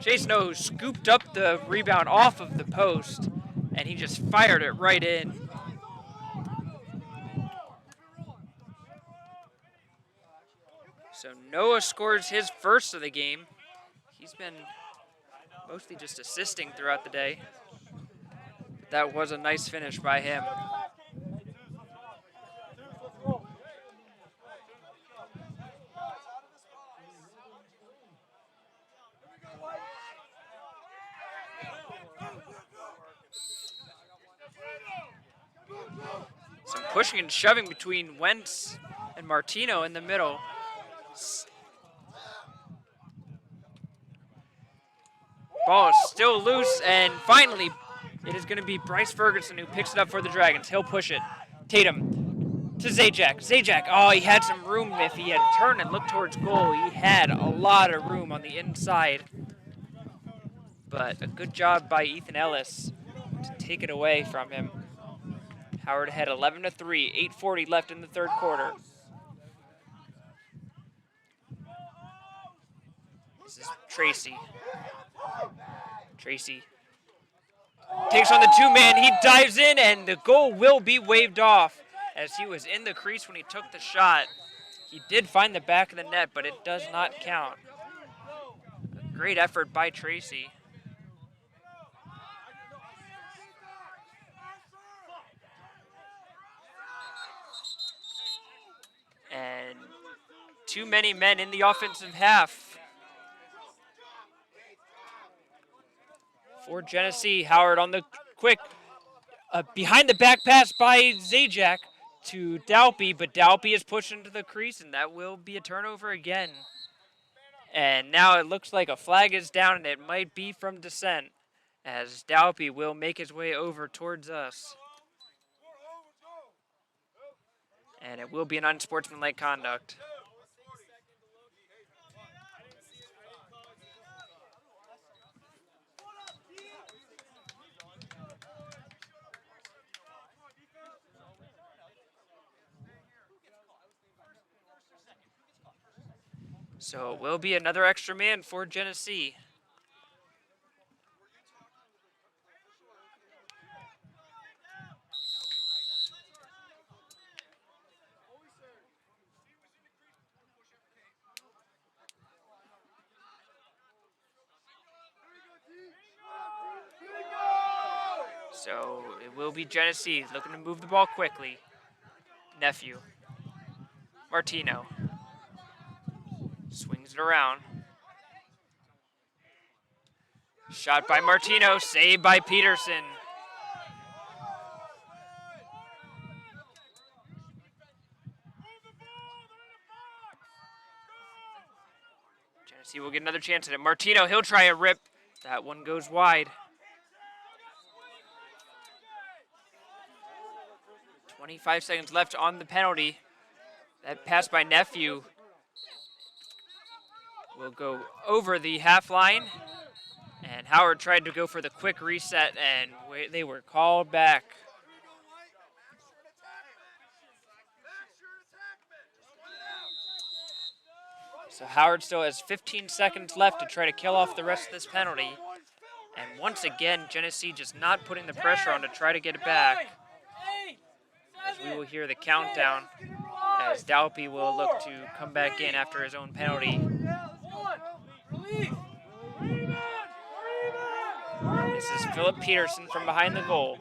Chase Noah scooped up the rebound off of the post, and he just fired it right in. So Noah scores his first of the game. He's been mostly just assisting throughout the day. That was a nice finish by him. Some pushing and shoving between Wentz and Martino in the middle. Ball is still loose, and finally it is going to be Bryce Ferguson who picks it up for the Dragons. He'll push it. Tatum to Zajac. Zajac, oh, he had some room if he had turned and looked towards goal. He had a lot of room on the inside. But a good job by Ethan Ellis to take it away from him. Howard ahead 11-3, 8:40 left in the third quarter. This is Tracy. Tracy takes on the two-man. He dives in, and the goal will be waved off as he was in the crease when he took the shot. He did find the back of the net, but it does not count. A great effort by Tracy. And too many men in the offensive half for Genesee. Howard on the quick behind the back pass by Zajac to Dalby, but Dalby is pushed into the crease, and that will be a turnover again. And now it looks like a flag is down, and it might be from dissent, as Dalby will make his way over towards us. And it will be an unsportsmanlike conduct. So it will be another extra man for Genesee. So it will be Genesee looking to move the ball quickly. Nephew. Martino. Swings it around. Shot by Martino, saved by Peterson. Genesee will get another chance at it. Martino, he'll try a rip. That one goes wide. 25 seconds left on the penalty. That pass by Nephew will go over the half line. And Howard tried to go for the quick reset, and they were called back. So Howard still has 15 seconds left to try to kill off the rest of this penalty. And once again, Genesee just not putting the pressure on to try to get it back. As we will hear the countdown as Dalpy will look to come back in after his own penalty. This is Philip Peterson from behind the goal.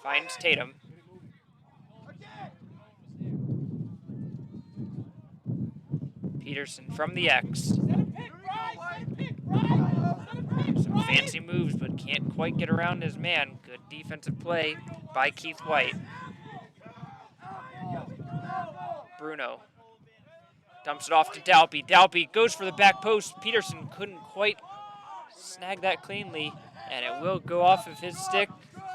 Finds Tatum. Peterson from the X. Some fancy moves, but can't quite get around his man. Good defensive play by Keith White. Bruno dumps it off to Dalpy. Dalpy goes for the back post. Peterson couldn't quite snag that cleanly, and it will go off of his stick.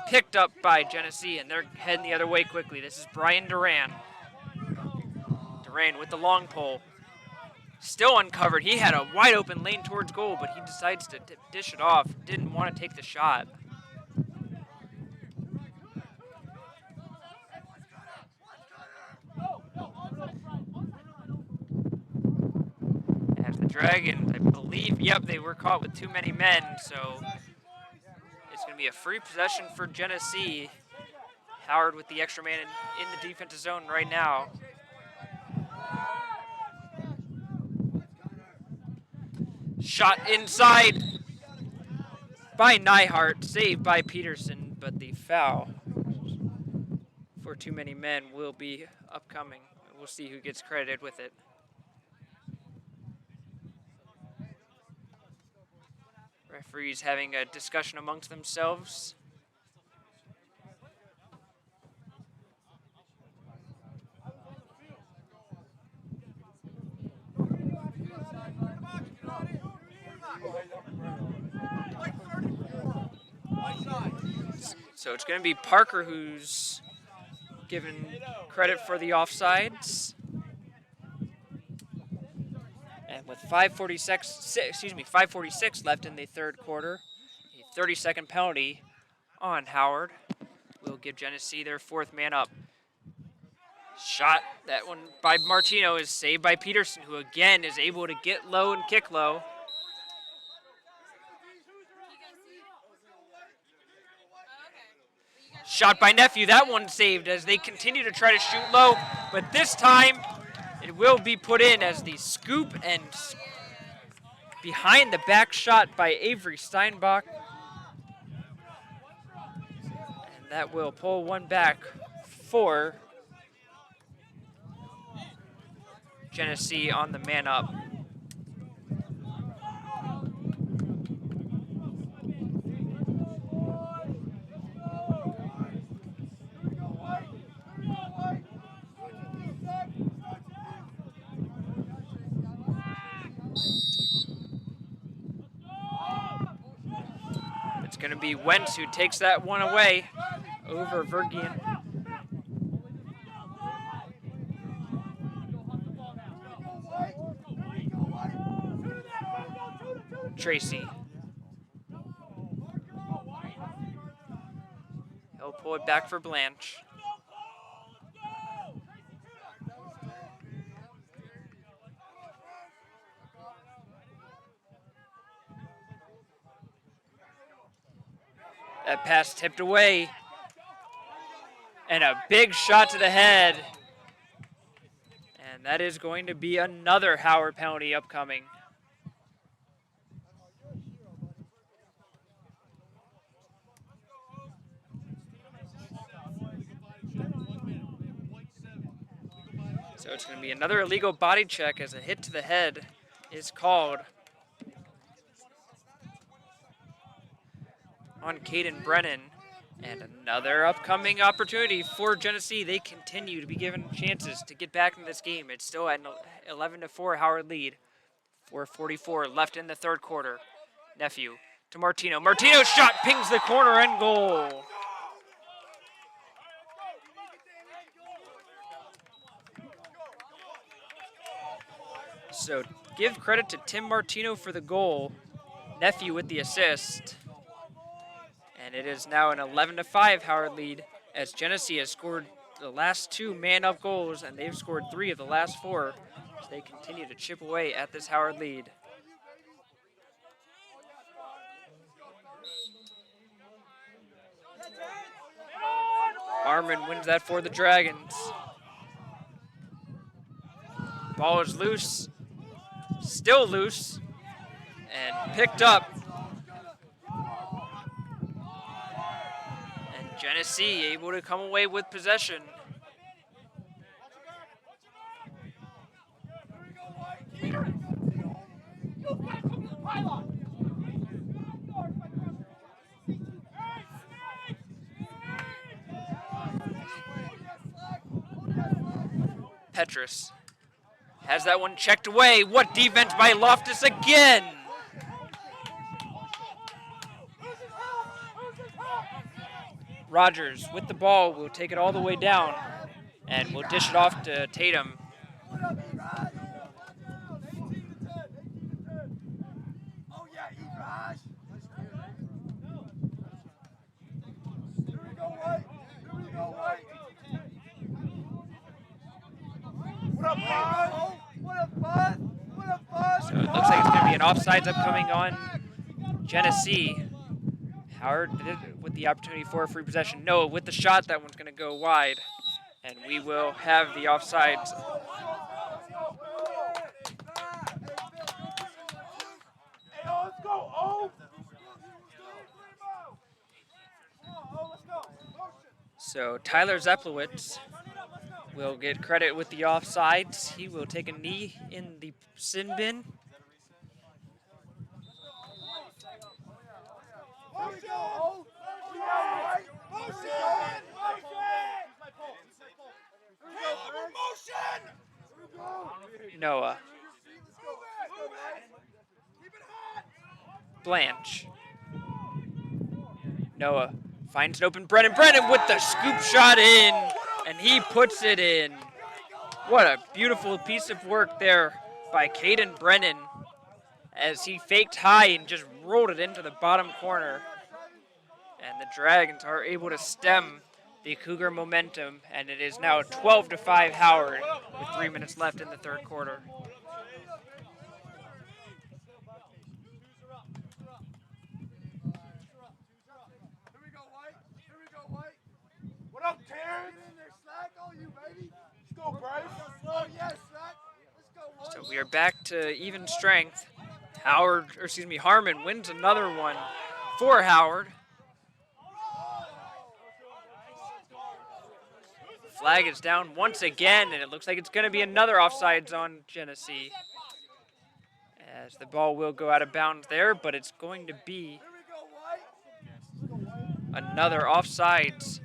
Picked up by Genesee, and they're heading the other way quickly. This is Brian Duran. Duran with the long pole. Still uncovered. He had a wide open lane towards goal, but he decides to dish it off. Didn't want to take the shot. As the Dragons, I believe, yep, they were caught with too many men, so it's going to be a free possession for Genesee. Howard with the extra man in the defensive zone right now. Shot inside by Nyhart, saved by Peterson, but the foul for too many men will be upcoming. We'll see who gets credited with it. Referees having a discussion amongst themselves. So it's going to be Parker who's given credit for the offsides. And with 5:46 left in the third quarter, a 30-second penalty on Howard will give Genesee their fourth man up. Shot, that one by Martino, is saved by Peterson, who again is able to get low and kick low. Shot by Nephew, that one saved as they continue to try to shoot low, but this time it will be put in as the scoop and behind the back shot by Avery Steinbach. And that will pull one back for Genesee on the man up. It's going to be Wentz who takes that one away over Vergian. Tracy. He'll pull it back for Blanche. That pass tipped away. And a big shot to the head. And that is going to be another Howard penalty upcoming. So it's going to be another illegal body check as a hit to the head is called on Caden Brennan. And another upcoming opportunity for Genesee. They continue to be given chances to get back in this game. It's still at an 11-4 Howard lead. 4:44 left in the third quarter. Nephew to Martino. Martino's shot pings the corner and goal. So give credit to Tim Martino for the goal. Nephew with the assist. And it is now an 11-5 Howard lead as Genesee has scored the last 2 man-up goals, and they've scored 3 of the last 4 as they continue to chip away at this Howard lead. Harmon wins that for the Dragons. Ball is loose, still loose, and picked up. Genesee able to come away with possession. Petrus has that one checked away. What defense by Loftus again? Rogers with the ball will take it all the way down and will dish it off to Tatum. So it looks like it's going to be an offsides upcoming on Genesee. Howard did it with the opportunity for a free possession. Noah with the shot, that one's going to go wide. And we will have the offsides. So Tyler Zeplowitz will get credit with the offsides. He will take a knee in the sin bin. Noah. Blanche. Noah finds an open Brennan. Brennan with the scoop shot in, and he puts it in. What a beautiful piece of work there by Caden Brennan as he faked high and just rolled it into the bottom corner. And the Dragons are able to stem the Cougar momentum, and it is now 12-5 Howard with 3 minutes left in the third quarter. What up, Terrence? Let's go, Bryce. Oh, yes, let's go. So we are back to even strength. Harmon wins another one for Howard. Flag is down once again, and it looks like it's going to be another offsides on Genesee. As the ball will go out of bounds there, but it's going to be another offsides.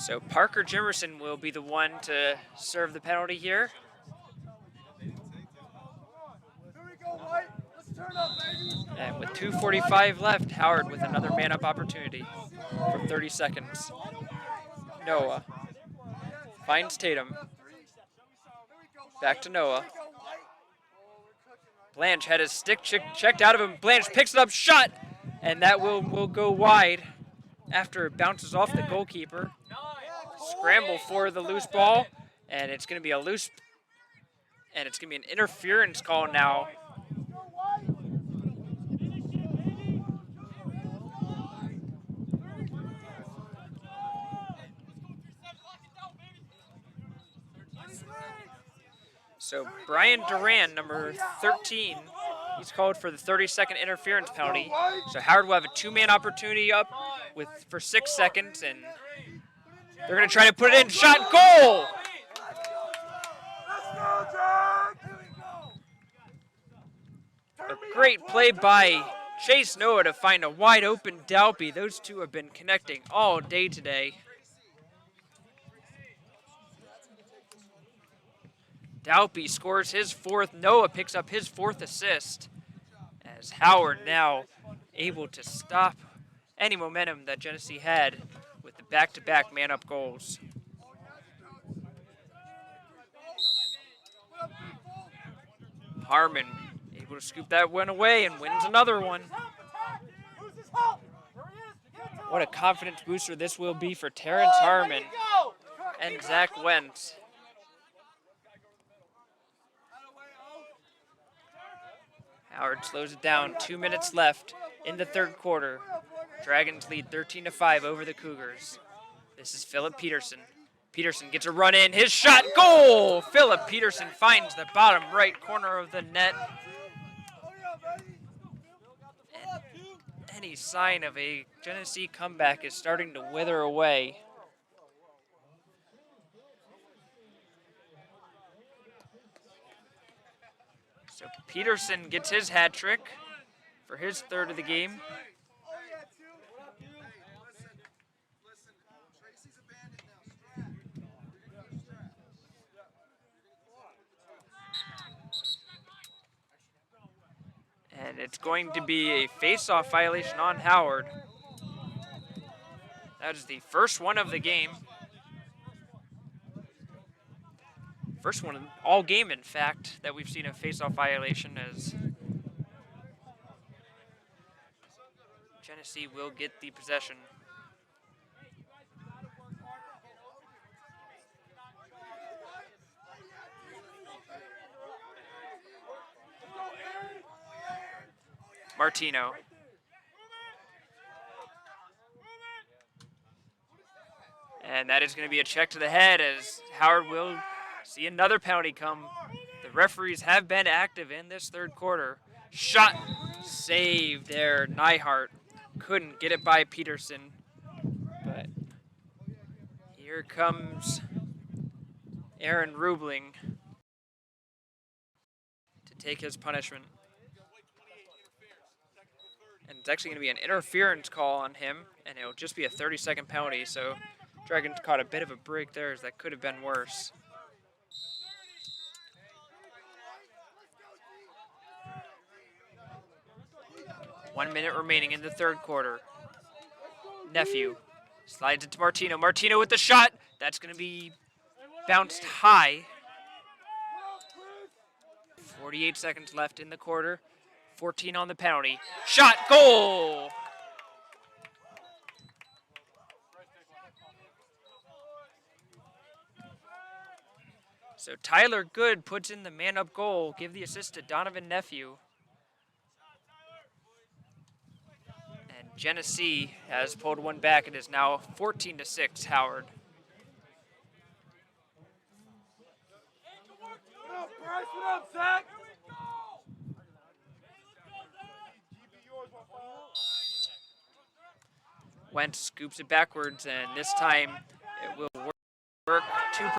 So Parker Jimerson will be the one to serve the penalty here. And with 2:45 left, Howard with another man-up opportunity from 30 seconds. Noah finds Tatum. Back to Noah. Blanche had his stick checked out of him. Blanche picks it up, shot, and that will go wide after it bounces off the goalkeeper. Scramble for the loose ball, and it's going to be a loose, and it's going to be an interference call now. So Brian Duran, number 13, he's called for the 30-second interference penalty. So Howard will have a two-man opportunity up for 6 seconds, and they're going to try to put it in. Shot, goal! A great play by Chase Noah to find a wide open Dalby. Those two have been connecting all day today. Dalby scores his fourth. Noah picks up his fourth assist as Howard now able to stop any momentum that Genesee had with the back-to-back man-up goals. Harmon able to scoop that one away and wins another one. What a confidence booster this will be for Terrence Harmon and Zach Wentz. Howard slows it down. 2 minutes left in the third quarter. Dragons lead 13-5 over the Cougars. This is Philip Peterson. Peterson gets a run in. His shot, goal! Philip Peterson finds the bottom right corner of the net. And any sign of a Genesee comeback is starting to wither away. So Peterson gets his hat trick for his third of the game. And it's going to be a face-off violation on Howard. That is the first one of the game. First one all game, in fact, that we've seen a face-off violation, as Genesee will get the possession. Martino. And that is going to be a check to the head, as Howard will see another penalty come. The referees have been active in this third quarter. Shot saved there. Neihart couldn't get it by Peterson. But here comes Aaron Rubling to take his punishment. And it's actually going to be an interference call on him, and it'll just be a 30-second penalty. So Dragons caught a bit of a break there, as that could have been worse. 1 minute remaining in the third quarter. Nephew slides it to Martino. Martino with the shot. That's going to be bounced high. 48 seconds left in the quarter. 14 on the penalty. Shot, goal! So Tyler Good puts in the man-up goal. Give the assist to Donovan Nephew. And Genesee has pulled one back. It is now 14-6, Howard. What up, Bryce? What up, Zach? Wentz scoops it backwards, and this time it will work to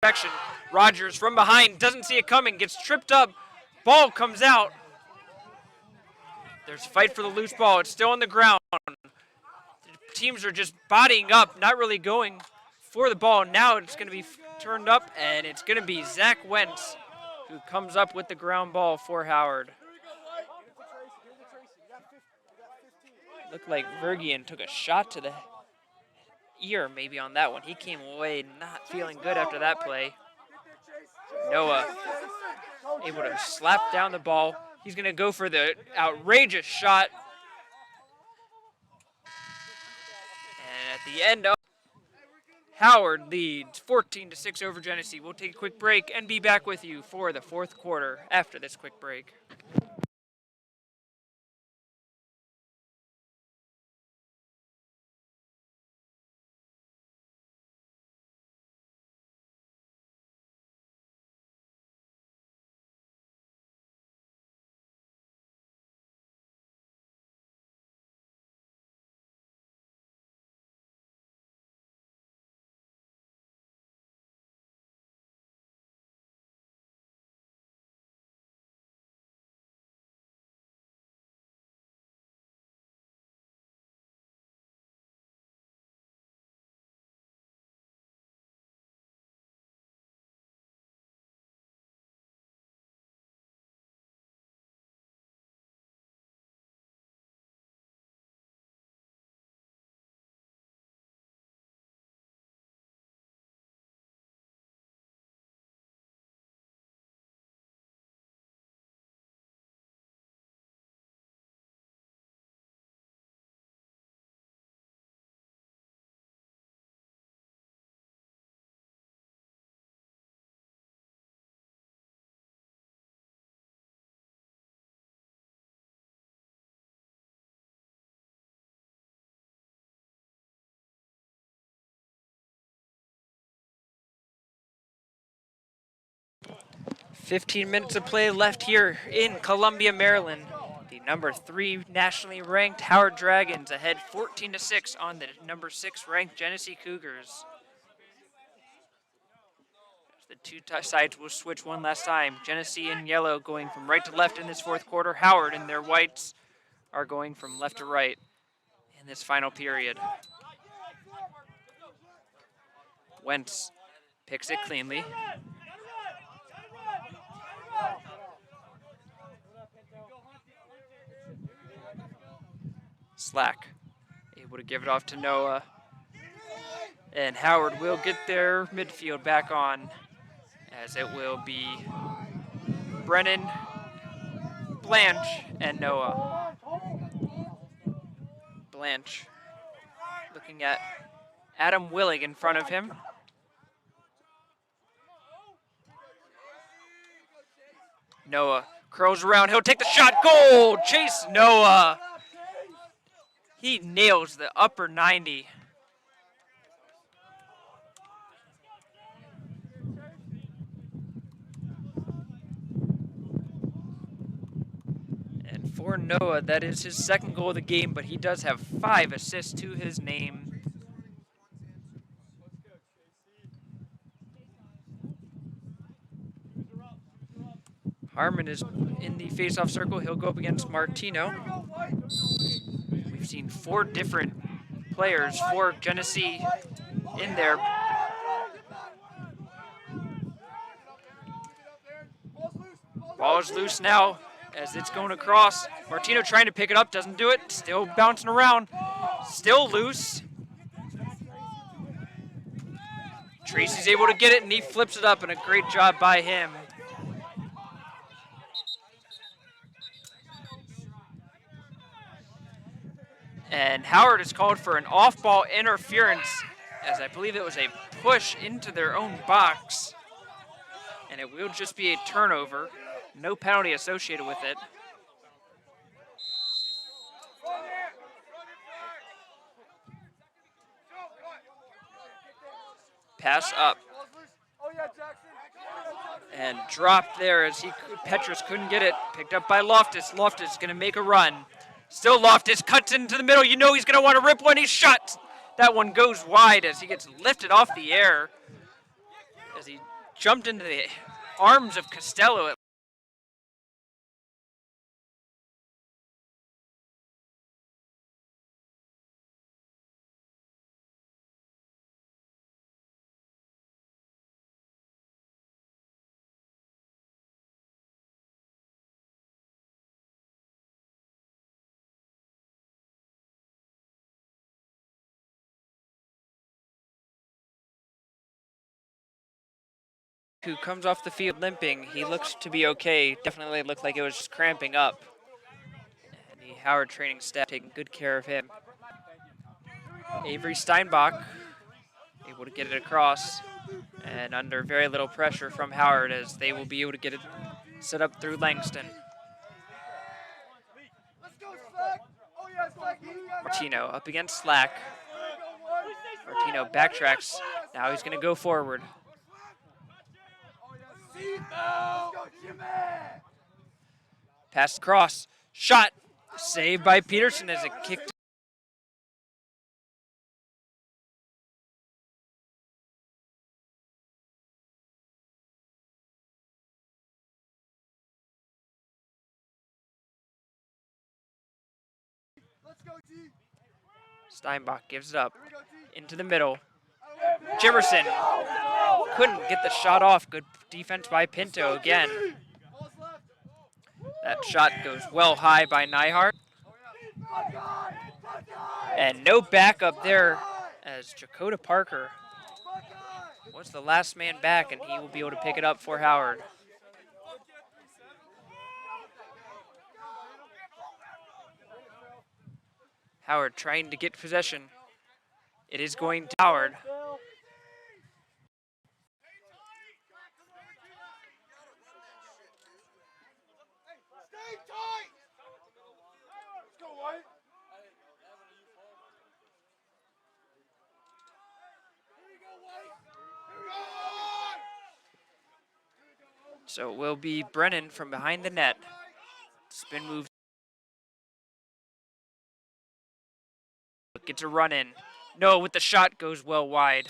perfection. Rogers from behind, doesn't see it coming, gets tripped up. Ball comes out. There's a fight for the loose ball. It's still on the ground. The teams are just bodying up, not really going for the ball. Now it's going to be turned up, and it's going to be Zach Wentz who comes up with the ground ball for Howard. Looked like Vergian took a shot to the ear maybe on that one. He came away not feeling good after that play. Noah able to slap down the ball. He's going to go for the outrageous shot. And at the end, Howard leads 14-6 over Genesee. We'll take a quick break and be back with you for the fourth quarter after this quick break. 15 minutes of play left here in Columbia, Maryland. The number 3 nationally ranked Howard Dragons ahead 14-6 on the number 6 ranked Genesee Cougars. The two sides will switch one last time. Genesee in yellow going from right to left in this fourth quarter. Howard in their whites are going from left to right in this final period. Wentz picks it cleanly. Slack able to give it off to Noah. And Howard will get their midfield back on, as it will be Brennan, Blanche, and Noah. Blanche looking at Adam Willig in front of him. Noah curls around, he'll take the shot, goal! Chase Noah! He nails the upper 90. And for Noah, that is his second goal of the game, but he does have 5 assists to his name. Harmon is in the face-off circle. He'll go up against Martino. We've seen 4 different players for Genesee in there. Ball is loose now as it's going across. Martino trying to pick it up, doesn't do it. Still bouncing around, still loose. Tracy's able to get it and he flips it up, and a great job by him. And Howard is called for an off-ball interference, as I believe it was a push into their own box. And it will just be a turnover. No penalty associated with it. Pass up. And dropped there as Petrus couldn't get it. Picked up by Loftus. Loftus going to make a run. Still Loftus cuts into the middle. You know he's going to want to rip one. He shot. That one goes wide as he gets lifted off the air as he jumped into the arms of Costello. Who comes off the field limping. He looks to be okay. Definitely looked like it was just cramping up. And the Howard training staff taking good care of him. Avery Steinbach able to get it across, and under very little pressure from Howard, as they will be able to get it set up through Langston. Martino up against Slack. Martino backtracks. Now he's going to go forward. Pass across. Shot. Saved by Peterson as it kicked. Steinbach gives it up into the middle. Jimerson couldn't get the shot off. Good defense by Pinto again. That shot goes well high by Nyhart. And no backup there, as Jakota Parker was the last man back, and he will be able to pick it up for Howard. Howard trying to get possession. It is going to Howard. So it will be Brennan from behind the net. Spin move. Gets a run in. No, with the shot goes well wide.